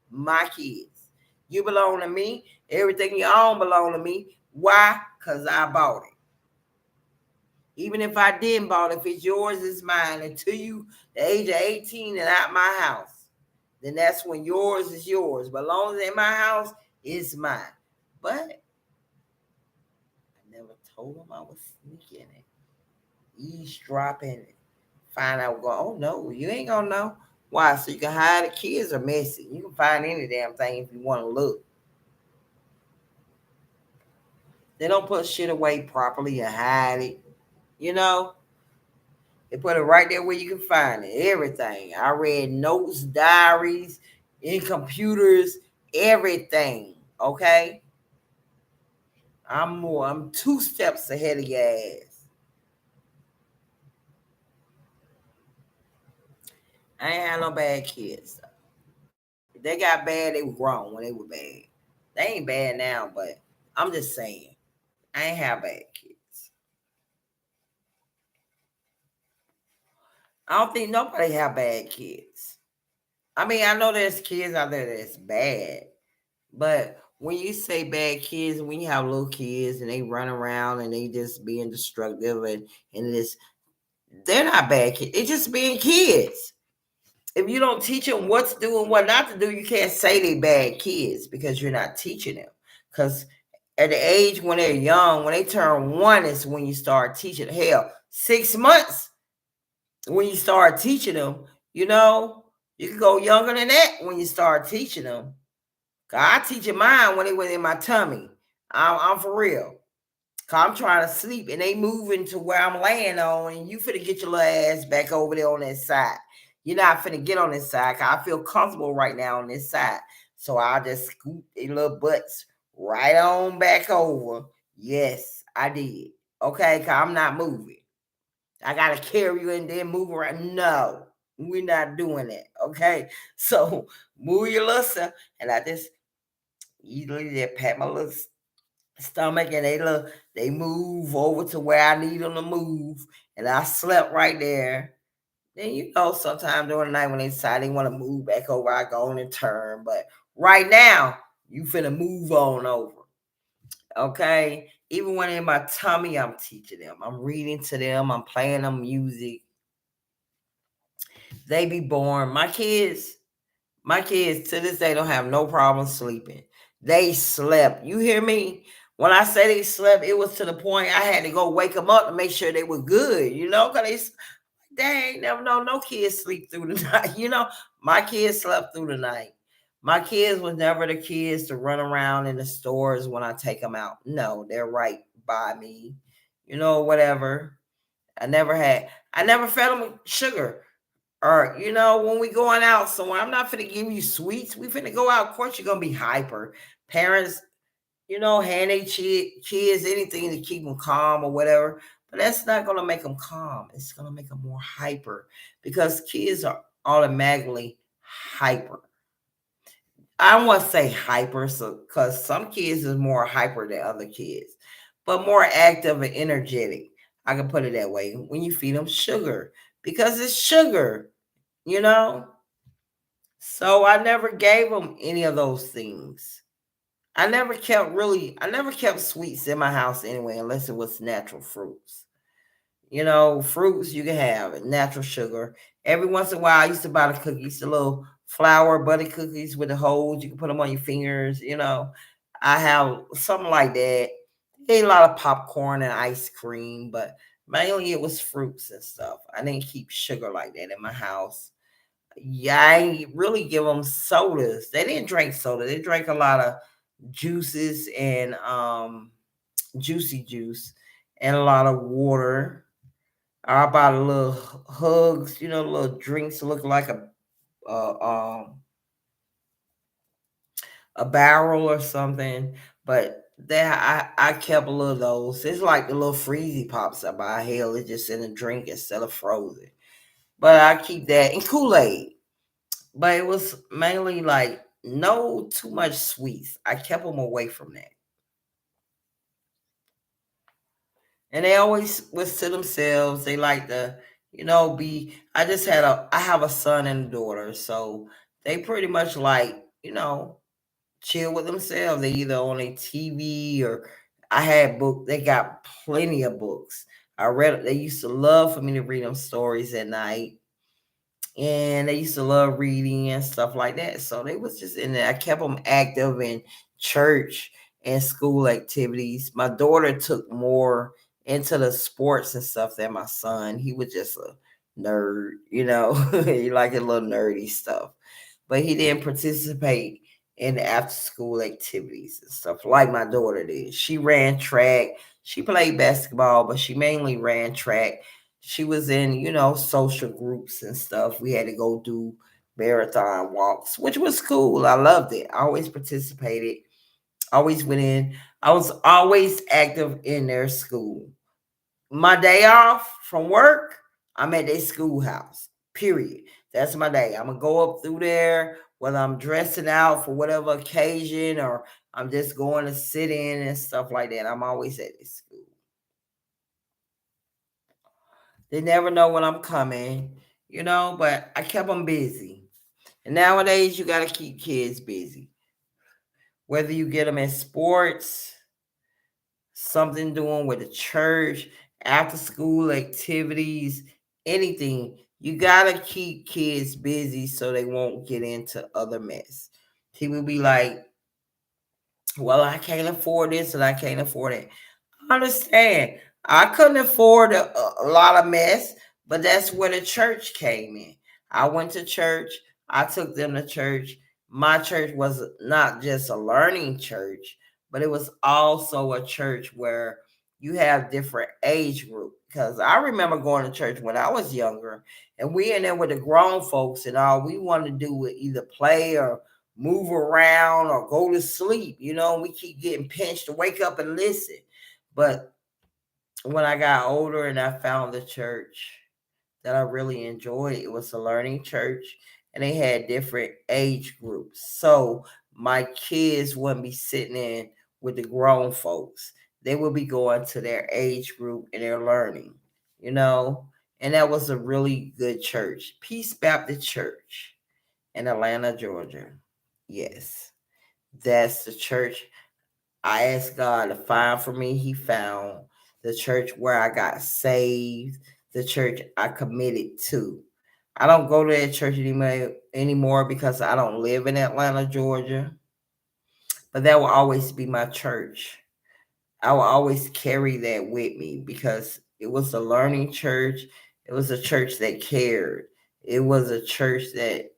my kids. You belong to me. Everything you own belong to me. Why? Because I bought it. Even if I didn't bought it, if it's yours, it's mine. Until you the age of 18 and out my house, then that's when yours is yours. But as long as it's in my house, it's mine. But I never told them I was sneaking it, eavesdropping it. Find out, go, oh no, you ain't gonna know. Why? So you can hide the kids are messy. You can find any damn thing if you want to look. They don't put shit away properly and hide it. You know, they put it right there where you can find it. Everything. I read notes, diaries, in computers, everything. Okay. I'm 2 steps ahead of your ass. I ain't had no bad kids. If they got bad, they were grown when they were bad. They ain't bad now, but I'm just saying. I ain't have bad kids. I don't think nobody have bad kids. I mean, I know there's kids out there that's bad, but when you say bad kids, when you have little kids and they run around and they just being destructive and this, they're not bad kids. It's just being kids. If you don't teach them what to do and what not to do, you can't say they bad kids because you're not teaching them. Because at the age when they're young, when they turn 1, is when you start teaching. Hell, 6 months when you start teaching them. You can go younger than that when you start teaching them. I teaching mine when they was in my tummy. I'm for real. Cause I'm trying to sleep and they moving to where I'm laying on, and you finna get your little ass back over there on that side. You're not finna get on this side. Cause I feel comfortable right now on this side. So I'll just scoot their little butts right on back over. Yes, I did. Okay, cause I'm not moving. I gotta carry you and then move around. No, we're not doing that. Okay. So move your little self. And I just easily just pat my little stomach and they move over to where I need them to move. And I slept right there. Then sometimes during the night when they decide they want to move back over, I go on and turn. But right now, you finna move on over. Okay. Even when in my tummy, I'm teaching them. I'm reading to them. I'm playing them music. They be born. My kids to this day don't have no problem sleeping. They slept. You hear me? When I say they slept, it was to the point I had to go wake them up to make sure they were good, because they ain't never know no kids sleep through the night. My kids slept through the night. My kids was never the kids to run around in the stores when I take them out. No, they're right by me, whatever. I never fed them sugar. Or, when we going out somewhere, I'm not finna give you sweets. We finna go out. Of course, you're gonna be hyper. Parents, hand their kids anything to keep them calm or whatever. But that's not going to make them calm. It's going to make them more hyper because kids are automatically hyper. I don't want to say hyper because some kids is more hyper than other kids, but more active and energetic. I can put it that way when you feed them sugar because it's sugar, you know. So I never gave them any of those things. I never kept sweets in my house anyway, unless it was natural fruits. Fruits you can have natural sugar. Every once in a while, I used to buy the cookies, the little flour butter cookies with the holes. You can put them on your fingers. I have something like that. Ate a lot of popcorn and ice cream, but mainly it was fruits and stuff. I didn't keep sugar like that in my house. Yeah, I ain't really give them sodas. They didn't drink soda. They drank a lot of juices and juicy juice and a lot of water. I bought a little hugs, little drinks that look like uh, um, a barrel or something. But there, I kept a little of those. It's like the little freezy pops I buy. Hell, it's just in a drink instead of frozen. But I keep that and Kool-Aid. But it was mainly like no too much sweets. I kept them away from that. And they always was to themselves. They like to, be. I have a son and a daughter, so they pretty much like, chill with themselves. They either on a TV or I had book. They got plenty of books. I read. They used to love for me to read them stories at night, and they used to love reading and stuff like that. So they was just in there. I kept them active in church and school activities. My daughter took more into the sports and stuff than my son. He was just a nerd, he liked a little nerdy stuff. But he didn't participate in the after school activities and stuff like my daughter did. She ran track. She played basketball, but she mainly ran track. She was in, social groups and stuff. We had to go do marathon walks, which was cool. I loved it. I always participated, always went in. I was always active in their school. My day off from work, I'm at their schoolhouse, period. That's my day. I'm going to go up through there, whether I'm dressing out for whatever occasion or I'm just going to sit in and stuff like that. I'm always at this school. They never know when I'm coming, but I kept them busy. And nowadays, you got to keep kids busy. Whether you get them in sports, something doing with the church, after school activities, anything, you got to keep kids busy so they won't get into other mess. People be like, well, I can't afford this and I can't afford it. I understand. I couldn't afford a lot of mess, but that's where the church came in. I went to church. I took them to church. My church was not just a learning church, but it was also a church where you have different age group. Because I remember going to church when I was younger, and we in there with the grown folks, and all we wanted to do was either play or move around or go to sleep. We keep getting pinched to wake up and listen. But when I got older and I found the church that I really enjoyed, it was a learning church and they had different age groups. So my kids wouldn't be sitting in with the grown folks. They would be going to their age group and they're learning, and that was a really good church. Peace Baptist Church in Atlanta, Georgia. Yes, that's the church I asked God to find for me. He found the church where I got saved, the church I committed to. I don't go to that church anymore because I don't live in Atlanta, Georgia. But that will always be my church. I will always carry that with me because it was a learning church. It was a church that cared. It was a church that,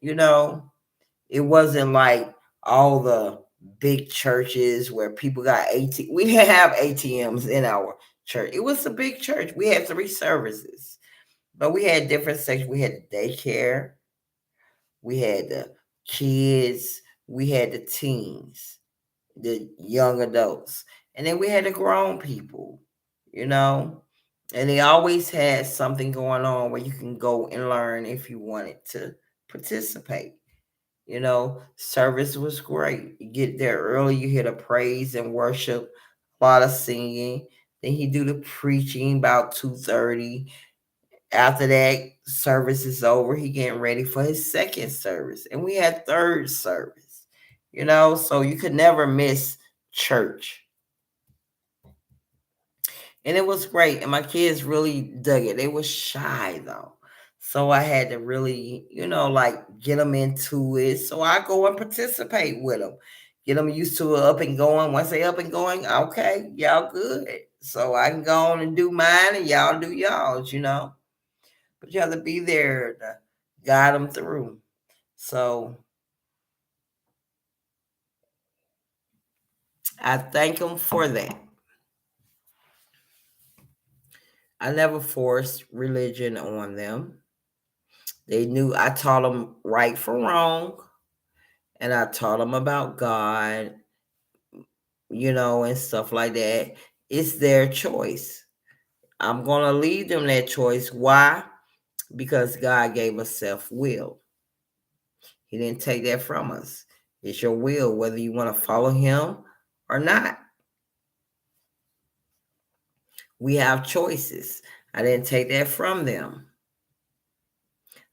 it wasn't like all the big churches where people got we didn't have ATMs in our church. It was a big church. We had 3 services, but we had different sections. We had the daycare, we had the kids, we had the teens, the young adults, and then we had the grown people, you know. And they always had something going on where you can go and learn if you wanted to participate. Service was great. You get there early, you hear the praise and worship, a lot of singing. Then he do the preaching about 2:30. After that, service is over. He getting ready for his second service. And we had third service. So you could never miss church. And it was great. And my kids really dug it. They were shy though. So I had to really, like get them into it. So I go and participate with them. Get them used to up and going. Once they up and going, okay, y'all good. So I can go on and do mine and y'all do y'all's, But you have to be there to guide them through. So I thank them for that. I never forced religion on them. They knew I taught them right from wrong, and I taught them about God, and stuff like that. It's their choice. I'm going to leave them that choice. Why? Because God gave us self-will. He didn't take that from us. It's your will, whether you want to follow him or not. We have choices. I didn't take that from them.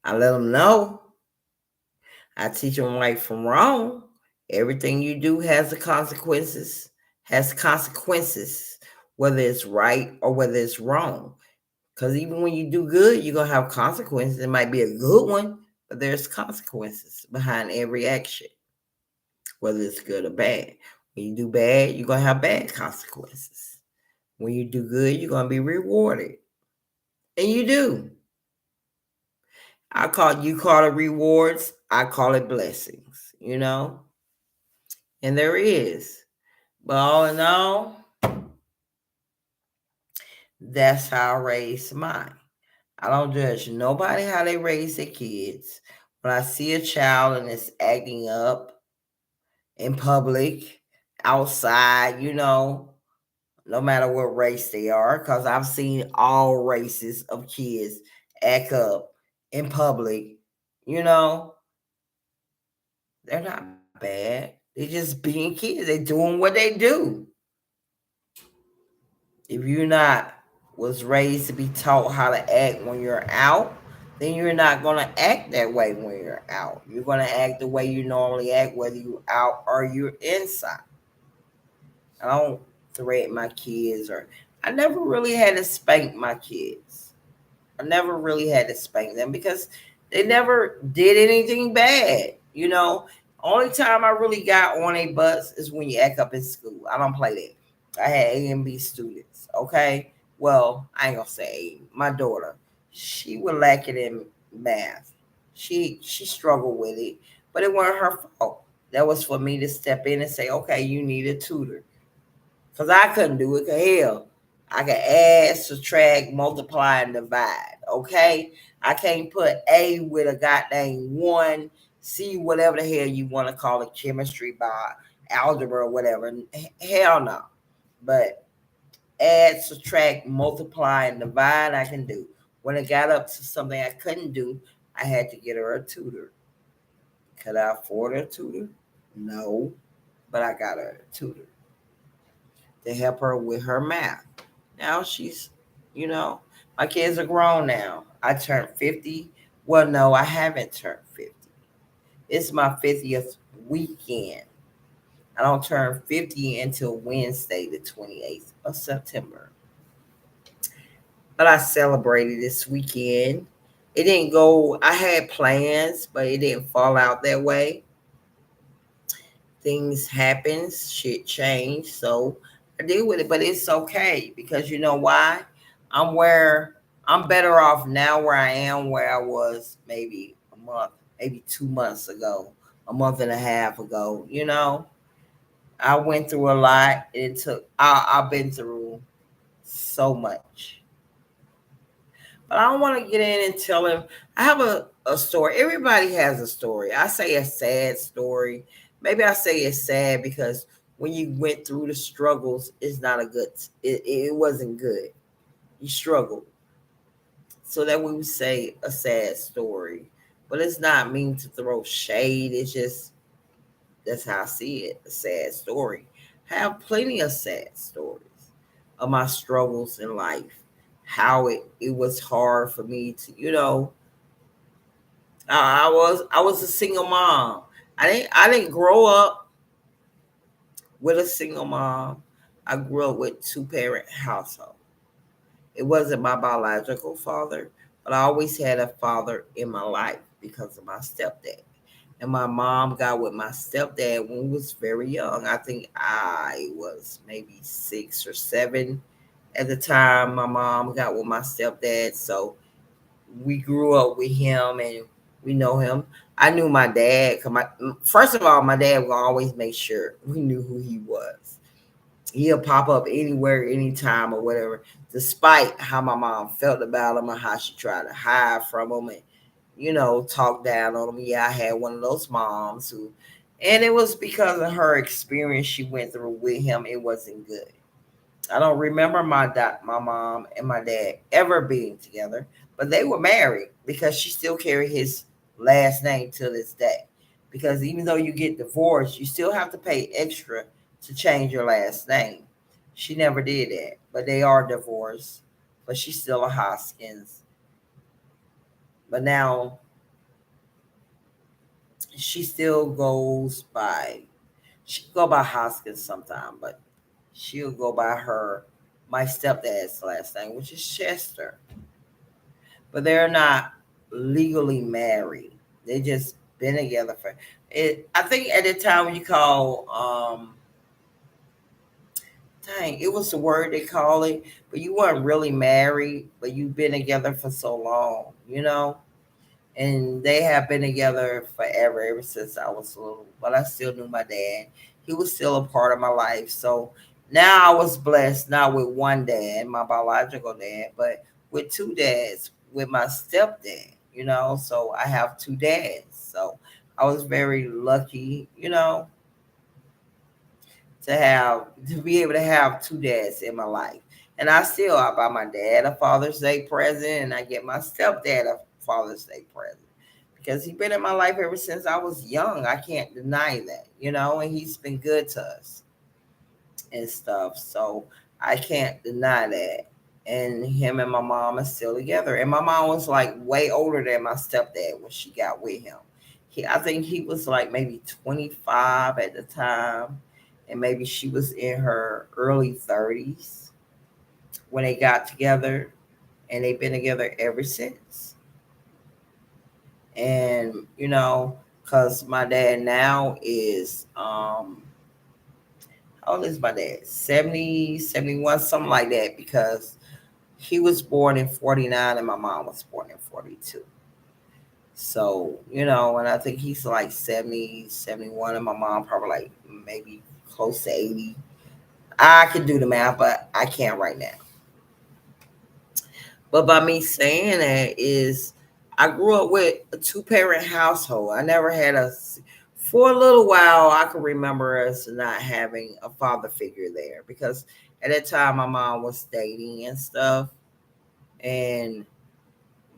I let them know. I teach them right from wrong. Everything you do has consequences, whether it's right or whether it's wrong. Because even when you do good, you're going to have consequences. It might be a good one, but there's consequences behind every action, whether it's good or bad. When you do bad, you're going to have bad consequences. When you do good, you're going to be rewarded. And you do. You call it rewards, I call it blessings, And there is. But all in all, that's how I raise mine. I don't judge nobody how they raise their kids. When I see a child and it's acting up in public, outside, no matter what race they are, because I've seen all races of kids act up in public, they're not bad. They're just being kids. They're doing what they do. If you're not was raised to be taught how to act when you're out, then you're not going to act that way when you're out. You're going to act the way you normally act, whether you're out or you're inside. I don't threaten my kids, or I never really had to spank my kids. I never really had to spank them because they never did anything bad. Only time I really got on a bus is when you act up in school. I don't play that. I had A and B students, okay? Well, I ain't gonna say my daughter. She was lacking in math. She struggled with it, but it wasn't her fault. That was for me to step in and say, okay, you need a tutor. Because I couldn't do it. Hell, I can add, subtract, multiply, and divide. Okay? I can't put A with a goddamn 1, C, whatever the hell you want to call it, chemistry, by algebra, or whatever. Hell no. But add, subtract, multiply, and divide, I can do. When it got up to something I couldn't do, I had to get her a tutor. Could I afford a tutor? No. But I got her a tutor to help her with her math. Now she's, my kids are grown now. I turned 50. Well, no, I haven't turned 50. It's my 50th weekend. I don't turn 50 until Wednesday, the 28th of September. But I celebrated this weekend. It didn't go, I had plans, but it didn't fall out that way. Things happen, shit changed. So deal with it, but it's okay because you know why? I'm where I'm better off now where I am where I was maybe a month, maybe 2 months ago, a month and a half ago. I went through a lot. I've been through so much. But I don't want to get in and tell him. I have a story. Everybody has a story. I say a sad story. Maybe I say it's sad because when you went through the struggles, it's not a good, it wasn't good. You struggled. So that we would say a sad story. But it's not mean to throw shade. It's just, that's how I see it, a sad story. I have plenty of sad stories of my struggles in life, how it was hard for me to, I was a single mom. I didn't grow up with a single mom. I grew up with two-parent household. It wasn't my biological father, but I always had a father in my life because of my stepdad. And my mom got with my stepdad when we was very young. I think I was maybe 6 or 7 at the time. My mom got with my stepdad, so we grew up with him and we know him. I knew my dad. First of all, my dad would always make sure we knew who he was. He'll pop up anywhere, anytime, or whatever, despite how my mom felt about him or how she tried to hide from him and, talk down on him. Yeah, I had one of those moms who, and it was because of her experience she went through with him. It wasn't good. I don't remember my mom and my dad ever being together, but they were married because she still carried his last name to this day. Because even though you get divorced, you still have to pay extra to change your last name. She never did that, but they are divorced. But she's still a Hoskins. But now she still goes by. She go by Hoskins sometime, but she'll go by my stepdad's last name, which is Chester. But they're not legally married. They just been together for it. I think at the time when you call dang, it was the word they call it, but you weren't really married, but you've been together for so long. And they have been together forever, ever since I was little. But I still knew my dad. He was still a part of my life. So now I was blessed, not with one dad, my biological dad, but with two dads, with my stepdad. So I have two dads. So I was very lucky, to be able to have two dads in my life. And I buy my dad a Father's Day present, and I get my stepdad a Father's Day present because he's been in my life ever since I was young. I can't deny that, and he's been good to us and stuff. So I can't deny that. And him and my mom are still together. And my mom was like way older than my stepdad when she got with him. I think he was like maybe 25 at the time, and maybe she was in her early 30s when they got together, and they've been together ever since. And because my dad now is how old is my dad? 70, 71, something like that, because he was born in 49 and my mom was born in 42. So, and I think he's like 70, 71, and my mom probably like maybe close to 80. I could do the math, but I can't right now. But by me saying that is, I grew up with a two-parent household. I never had for a little while, I could remember us not having a father figure there because at that time my mom was dating and stuff. And,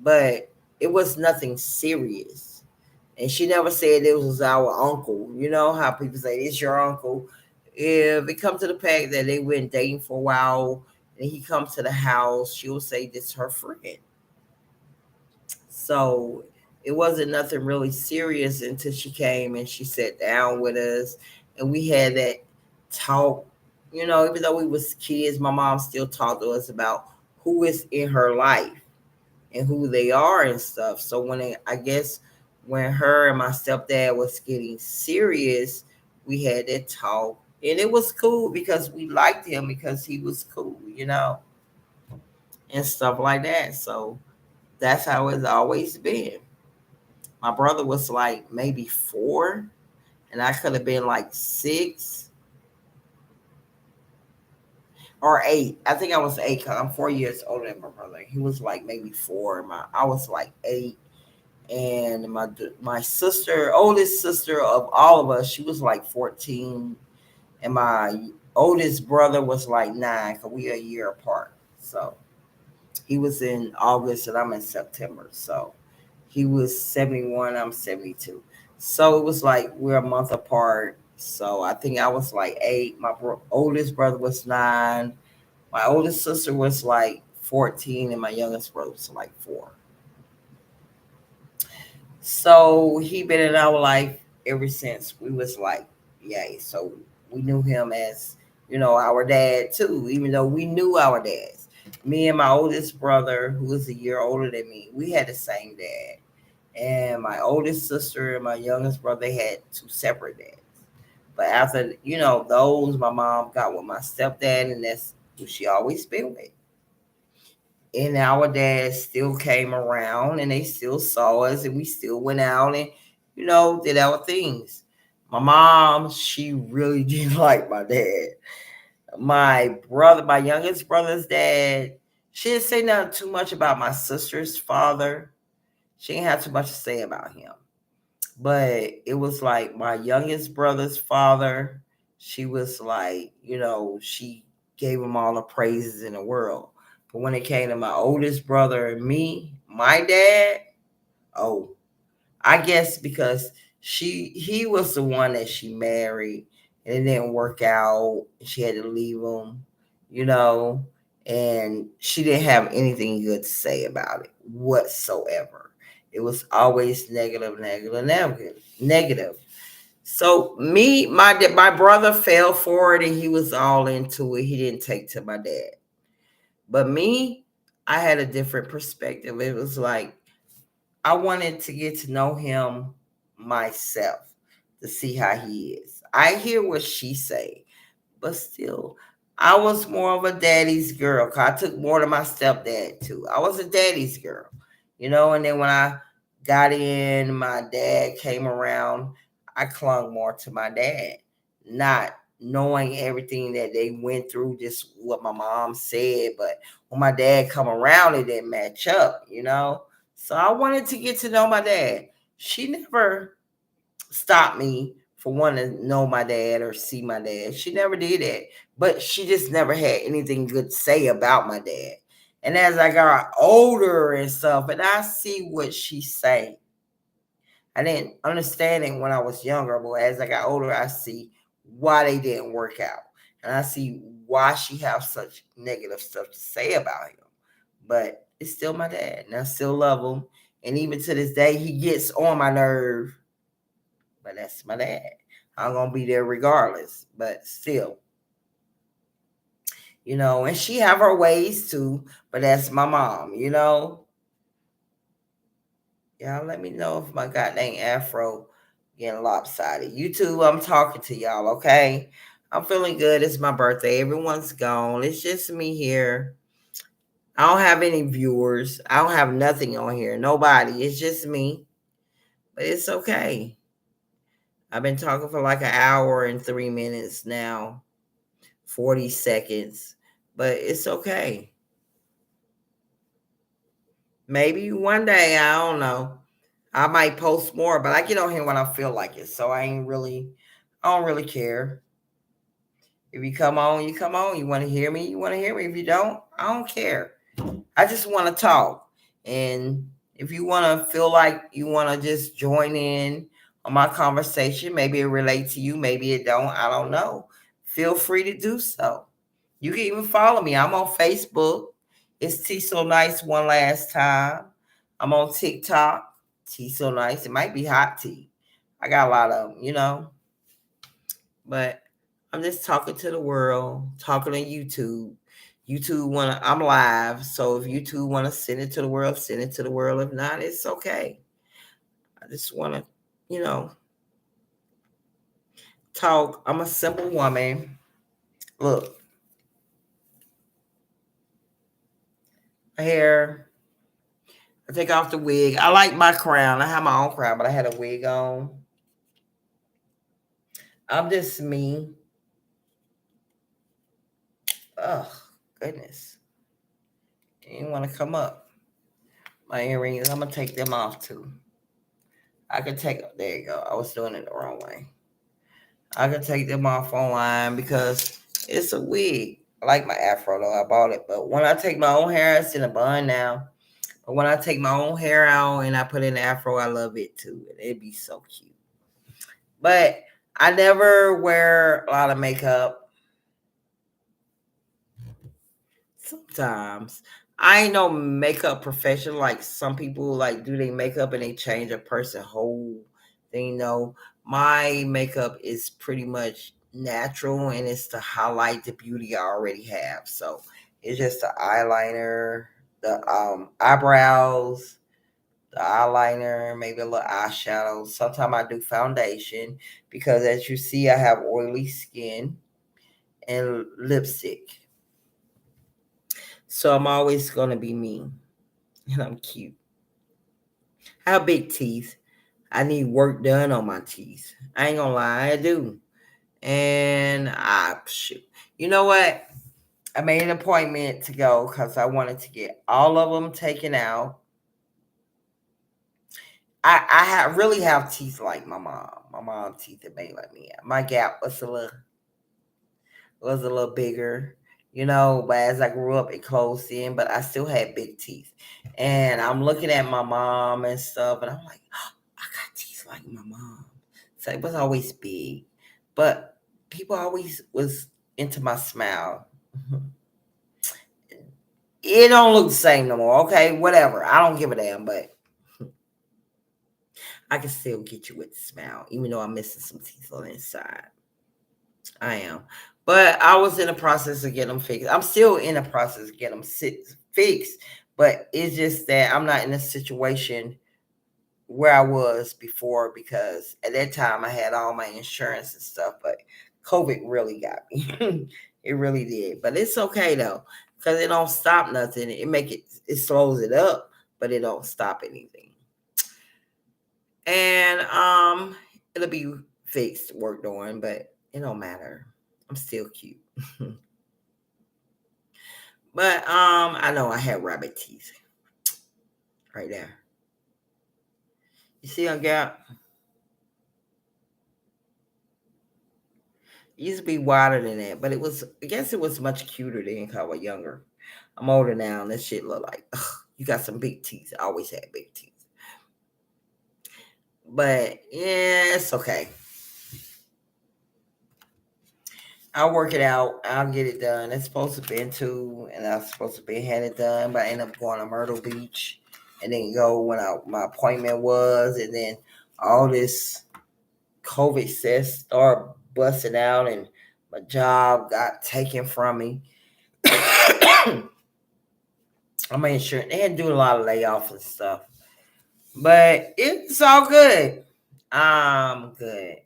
but it was nothing serious. And she never said it was our uncle. You know how people say it's your uncle. If it comes to the fact that they went dating for a while and he comes to the house, she'll say this is her friend. So it wasn't nothing really serious until she came and she sat down with us and we had that talk. Even though we was kids, my mom still talked to us about who is in her life and who they are and stuff. So I guess when her and my stepdad was getting serious, we had that talk And it was cool because we liked him because he was cool, and stuff like that. So that's how it's always been. My brother was like maybe 4, and I could have been like 6 or 8. I think I was 8 because I'm 4 years older than my brother. He was like maybe 4. I was like 8, and my sister, oldest sister of all of us, she was like 14, and my oldest brother was like 9 because we are a year apart. So he was in August and I'm in September. So he was 71, I'm 72. So it was like we're a month apart. So I think I was like 8. My oldest brother was 9. My oldest sister was like 14, and my youngest brother was like 4. So he been in our life ever since we was like, yay. So we knew him as, our dad too, even though we knew our dads. Me and my oldest brother, who was a year older than me, we had the same dad. And my oldest sister and my youngest brother had 2 separate dads. But after, those, my mom got with my stepdad, and that's who she always been with. And our dad still came around and they still saw us and we still went out and, did our things. My mom, she really didn't like my dad. My youngest brother's dad, she didn't say nothing too much about my sister's father. She didn't have too much to say about him. But it was like my youngest brother's father, she was like, she gave him all the praises in the world. But when it came to my oldest brother and me, my dad, oh, I guess because he was the one that she married and it didn't work out. She had to leave him, you know, and she didn't have anything good to say about it whatsoever. It was always negative, negative, negative, negative. So my brother fell for it and he was all into it. He didn't take to my dad. But me, I had a different perspective. It was like I wanted to get to know him myself to see how he is. I hear what she say, but still, I was more of a daddy's girl. 'Cause I took more to my stepdad too. I was a daddy's girl, And then when I got in, my dad came around. I clung more to my dad, not knowing everything that they went through, just what my mom said. But when my dad come around, it didn't match up. So I wanted to get to know my dad. She never stopped me for wanting to know my dad or see my dad. She never did that. But she just never had anything good to say about my dad. And as I got older and stuff, and I see what she's saying. I didn't understand it when I was younger, but as I got older, I see why they didn't work out. And I see why she has such negative stuff to say about him. But it's still my dad, and I still love him. And even to this day, he gets on my nerve. But that's my dad. I'm gonna be there regardless. But still, and she have her ways too. But that's my mom. Y'all let me know if my goddamn afro getting lopsided. YouTube, I'm talking to y'all, okay? I'm feeling good. It's my birthday. Everyone's gone. It's just me here. I don't have any viewers. I don't have nothing on here. Nobody. It's just me. But it's okay. I've been talking for like an hour and 3 minutes now, 40 seconds. But it's okay. Maybe one day, I don't know. I might post more, but I get on here when I feel like it. So I don't really care. If you come on, you come on. You want to hear me? You want to hear me. If you don't, I don't care. I just want to talk. And if you want to feel like you want to just join in on my conversation, maybe it relates to you, maybe it don't. I don't know. Feel free to do so. You can even follow me. I'm on Facebook. It's T So Nice one last time. I'm on TikTok. Tea So Nice. It might be Hot Tea. I got a lot of them. But I'm just talking to the world, talking on YouTube. I'm live. So if YouTube wanna send it to the world, send it to the world. If not, it's okay. I just wanna, you know, talk. I'm a simple woman. Look, my hair. I take off the wig. I like my crown. I have my own crown, but I had a wig on. I'm just me. Oh, goodness. Didn't want to come up. My earrings, I'm going to take them off too. I could take, there you go. I was doing it the wrong way. I could take them off online because it's a wig. I like my afro though. I bought it. But when I take my own hair, it's in a bun now. But when I take my own hair out and I put in the afro, I love it too. It'd be so cute. But I never wear a lot of makeup. Sometimes I ain't no makeup professional like some people like do they makeup and they change a person whole thing. No, my makeup is pretty much natural and it's to highlight the beauty I already have. So it's just the eyeliner, the eyebrows, the eyeliner, maybe a little eyeshadow. Sometimes I do foundation because as you see, I have oily skin and lipstick. So I'm always gonna be me. And I'm cute. I have big teeth. I need work done on my teeth. I ain't gonna lie, I do. And I shoot. You know what? I made an appointment to go because I wanted to get all of them taken out. Really have teeth like my mom. My mom teeth are made like me. My gap was a little bigger, but as I grew up, it closed in, but I still had big teeth. And I'm looking at my mom and stuff, and I'm like, oh, I got teeth like my mom. So it was always big, but people always was into my smile. It don't look the same no more. Okay, whatever. I don't give a damn, but I can still get you with the smile, even though I'm missing some teeth on the inside. I am. But I was in the process of getting them fixed. I'm still in the process of getting them fixed, but it's just that I'm not in a situation where I was before because at that time I had all my insurance and stuff, but COVID really got me. It really did. But it's okay though, because it don't stop nothing. It slows it up, but it don't stop anything. And it'll be fixed, worked on, but it don't matter. I'm still cute. But I know I had rabbit teeth right there. You see I got it used to be wider than that, but I guess it was much cuter then because I was younger. I'm older now and this shit look like ugh, you got some big teeth. I always had big teeth. But yeah, it's okay. I'll work it out. I'll get it done. It's supposed to be in two, and I was supposed to be had it done, but I ended up going to Myrtle Beach and then go when my appointment was, and then all this COVID says start busting out, and my job got taken from me. I'm sure they had to do a lot of layoffs and stuff, but it's all good. I'm good.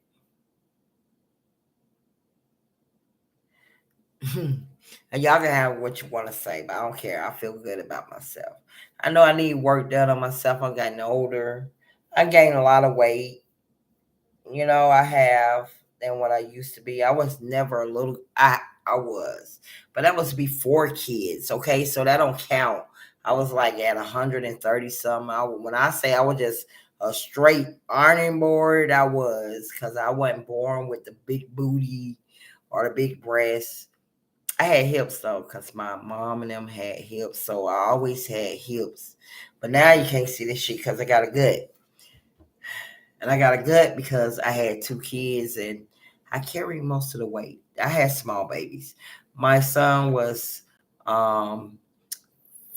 And y'all can have what you want to say, but I don't care. I feel good about myself. I know I need work done on myself. I'm getting older. I gained a lot of weight. I have than what I used to be. I was never a little. I was, but that was before kids. Okay, so that don't count. I was like at 130 something. When I say I was just a straight ironing board, I was because I wasn't born with the big booty or the big breasts. I had hips though, because my mom and them had hips, so I always had hips. But now you can't see this shit because I got a gut. And I got a gut because I had two kids and I carried most of the weight. I had small babies. My son was 5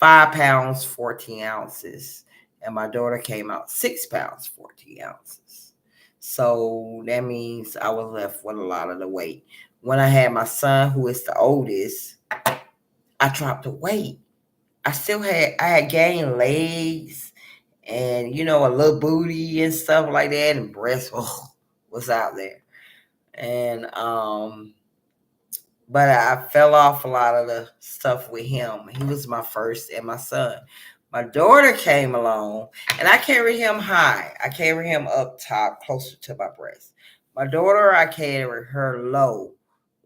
pounds, 14 ounces. And my daughter came out 6 pounds, 14 ounces. So that means I was left with a lot of the weight. When I had my son, who is the oldest, I dropped the weight. I had gained legs and a little booty and stuff like that, and breasts was out there. And but I fell off a lot of the stuff with him. He was my first and my son. My daughter came along, and I carry him high. I carry him up top, closer to my breast. My daughter, I carry her low,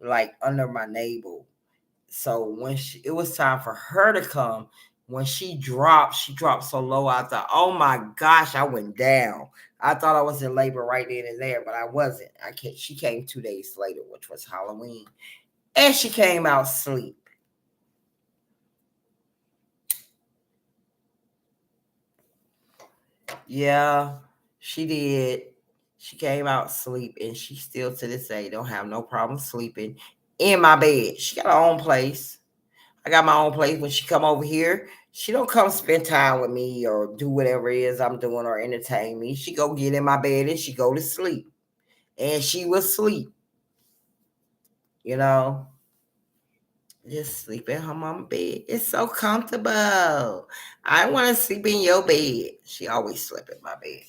like under my navel. So when it was time for her to come, when she dropped so low. I thought, oh my gosh, I went down. I thought I was in labor right then and there, but I wasn't. She came 2 days later, which was Halloween, and she came out asleep. Yeah, she did. She came out asleep, and she still to this day don't have no problem sleeping in my bed. She got her own place. I got my own place. When she come over here, she don't come spend time with me or do whatever it is I'm doing or entertain me. She go get in my bed and she go to sleep. And she will sleep, you know. Just sleep in her mama bed. It's so comfortable. I want to sleep in your bed. She always slept in my bed.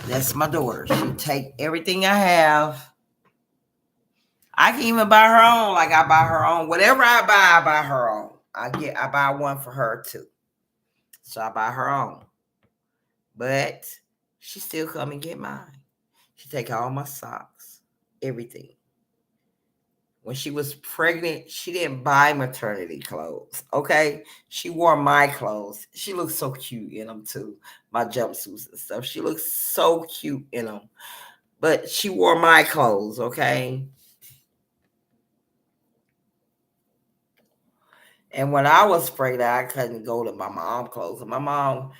That's my daughter. She take everything I have. I can even buy her own. Like I buy her own. Whatever I buy her own. I buy one for her too. So I buy her own. But she still come and get mine. She take all my socks, everything. When she was pregnant, she didn't buy maternity clothes. Okay, she wore my clothes. She looked so cute in them too. My jumpsuits and stuff. She looked so cute in them. But she wore my clothes. Okay. And when I was pregnant, I couldn't go to my mom's clothes. My mom,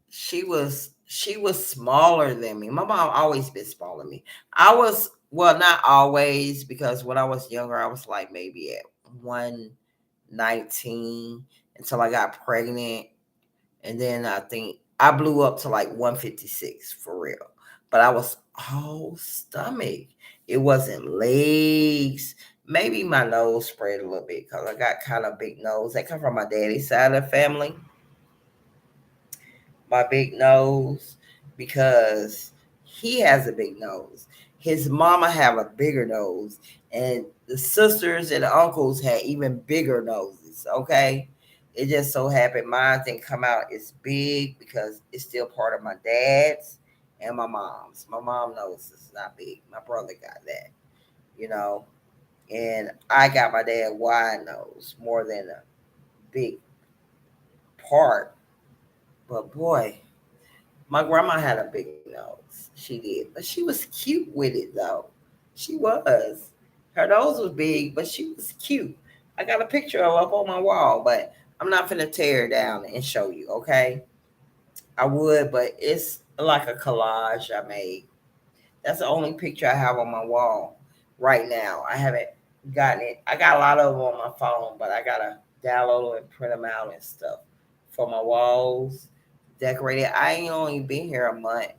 she was smaller than me. My mom always been smaller than me. I was, well, not always, because when I was younger, I was like maybe at 119 until I got pregnant. And then I think I blew up to like 156 for real. But I was all stomach. It wasn't legs. Maybe my nose spread a little bit because I got kind of big nose. That come from my daddy's side of the family. My big nose, because he has a big nose. His mama have a bigger nose, and the sisters and the uncles had even bigger noses. Okay, it just so happened mine didn't come out as big because it's still part of my dad's and my mom's. My mom nose is not big. My brother got that, you know, and I got my dad wide nose more than a big part. But boy, my grandma had a big nose. She did. But she was cute with it though. She was. Her nose was big, but she was cute. I got a picture of her up on my wall, but I'm not gonna tear it down and show you, okay? I would, but it's like a collage I made. That's the only picture I have on my wall right now. I haven't gotten it. I got a lot of them on my phone, but I gotta download them and print them out and stuff for my walls decorated. I ain't only been here a month.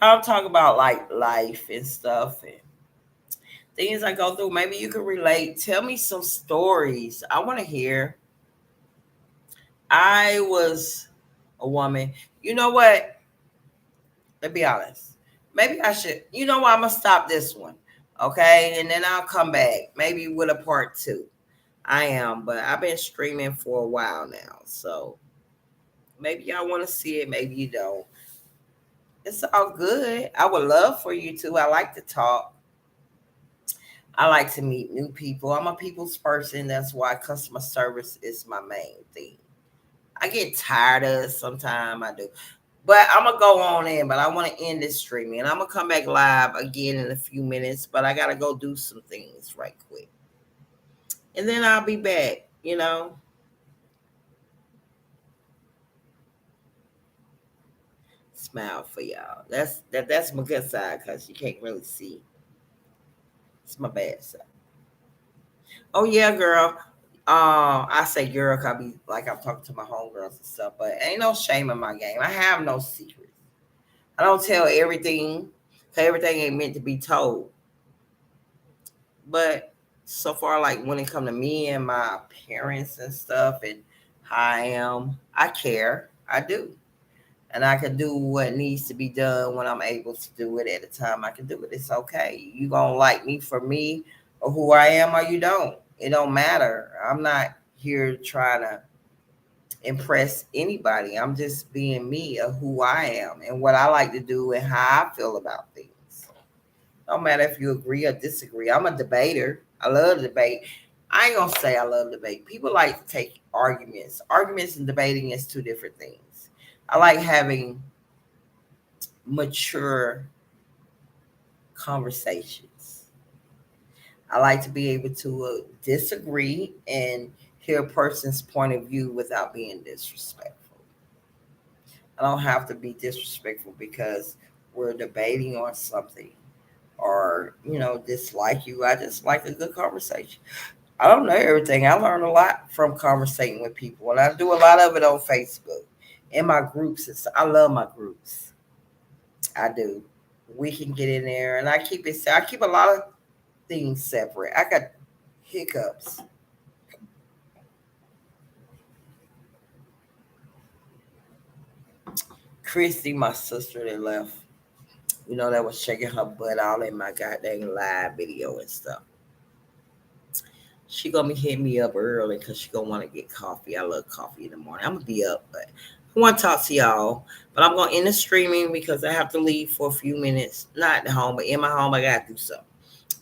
I'll talk about like life and stuff and things I go through. Maybe you can relate. Tell me some stories. I want to hear. I was a woman. You know what? Let's be honest. Maybe I should. You know what? I'm gonna stop this one, okay? And then I'll come back, maybe with a part two. I am, but I've been streaming for a while now, so maybe y'all want to see it. Maybe you don't. It's all good. I would love for you to. I like to talk. I like to meet new people. I'm a people's person. That's why customer service is my main thing. I get tired of it sometimes. I do. But I'm gonna go on in, but I want to end this streaming. And I'm gonna come back live again in a few minutes, but I gotta go do some things right quick. And then I'll be back, Smile for y'all. That's my good side because you can't really see. It's my bad side. Oh yeah, girl. I say girl, 'cause I be like I'm talking to my homegirls and stuff, but ain't no shame in my game. I have no secrets. I don't tell everything, 'cause everything ain't meant to be told. But so far, like when it come to me and my parents and stuff, and how I am, I care. I do. and I can do what needs to be done when I'm able to do it at the time I can do it. It's okay. You gonna like me for me or who I am or you don't. It don't matter. I'm not here trying to impress anybody. I'm just being me of who I am and what I like to do and how I feel about things. No matter if you agree or disagree. I'm a debater. I love to debate. I ain't gonna say I love debate. People like to take arguments. Arguments and debating is two different things. I like having mature conversations. I like to be able to disagree and hear a person's point of view without being disrespectful. I don't have to be disrespectful because we're debating on something or, dislike you. I just like a good conversation. I don't know everything. I learn a lot from conversating with people, and I do a lot of it on Facebook in my groups. I love my groups. I do. We can get in there, and I keep it. I keep a lot of things separate. I got hiccups. Christy, my sister that left, that was shaking her butt all in my goddamn live video and stuff. She gonna be hitting me up early because she gonna want to get coffee. I love coffee in the morning. I'm gonna be up, but I want to talk to y'all. But I'm gonna end the streaming because I have to leave for a few minutes. Not at home, but in my home, I gotta do something.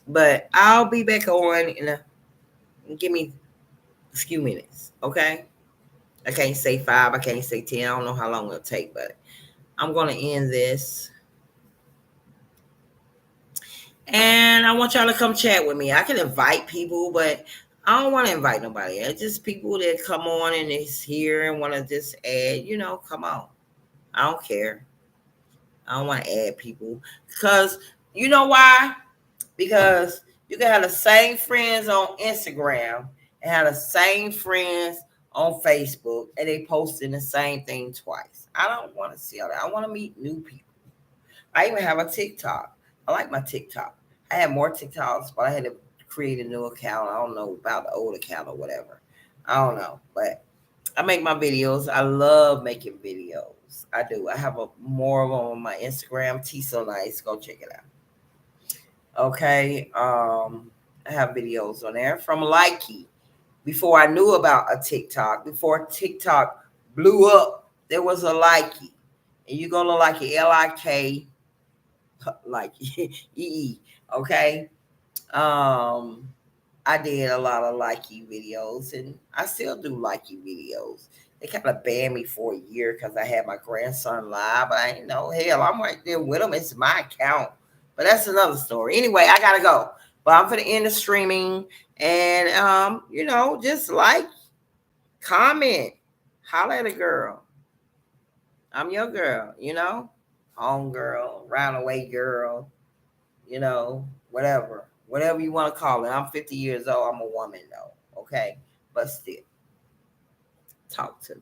But I'll be back on give me a few minutes, okay? I can't say 5, I can't say 10. I don't know how long it'll take, but I'm gonna end this. And I want y'all to come chat with me. I can invite people, but I don't want to invite nobody. It's just people that come on and is here and want to just add, come on. I don't care. I don't want to add people. Because you know why? Because you can have the same friends on Instagram and have the same friends on Facebook and they posting the same thing twice. I don't want to see all that. I want to meet new people. I even have a TikTok. I like my TikTok. I had more TikToks, but I had to create a new account. I don't know about the old account or whatever. I don't know, but I make my videos. I love making videos. I do. I have more of them on my Instagram. T So Nice. Go check it out. Okay. I have videos on there from Likey. Before I knew about a TikTok, before TikTok blew up, there was a Likey. And you go to Likey, Like like EE. Okay. I did a lot of likey videos and I still do likey videos. They kind of banned me for a year because I had my grandson live, but I ain't know, hell, I'm right there with him. It's my account. But that's another story. Anyway, I gotta go. But I'm gonna end the streaming and just like, comment, holler at a girl. I'm your girl, home girl, round away girl, whatever you want to call it. I'm 50 years old. I'm a woman though. Okay. But still, talk to me.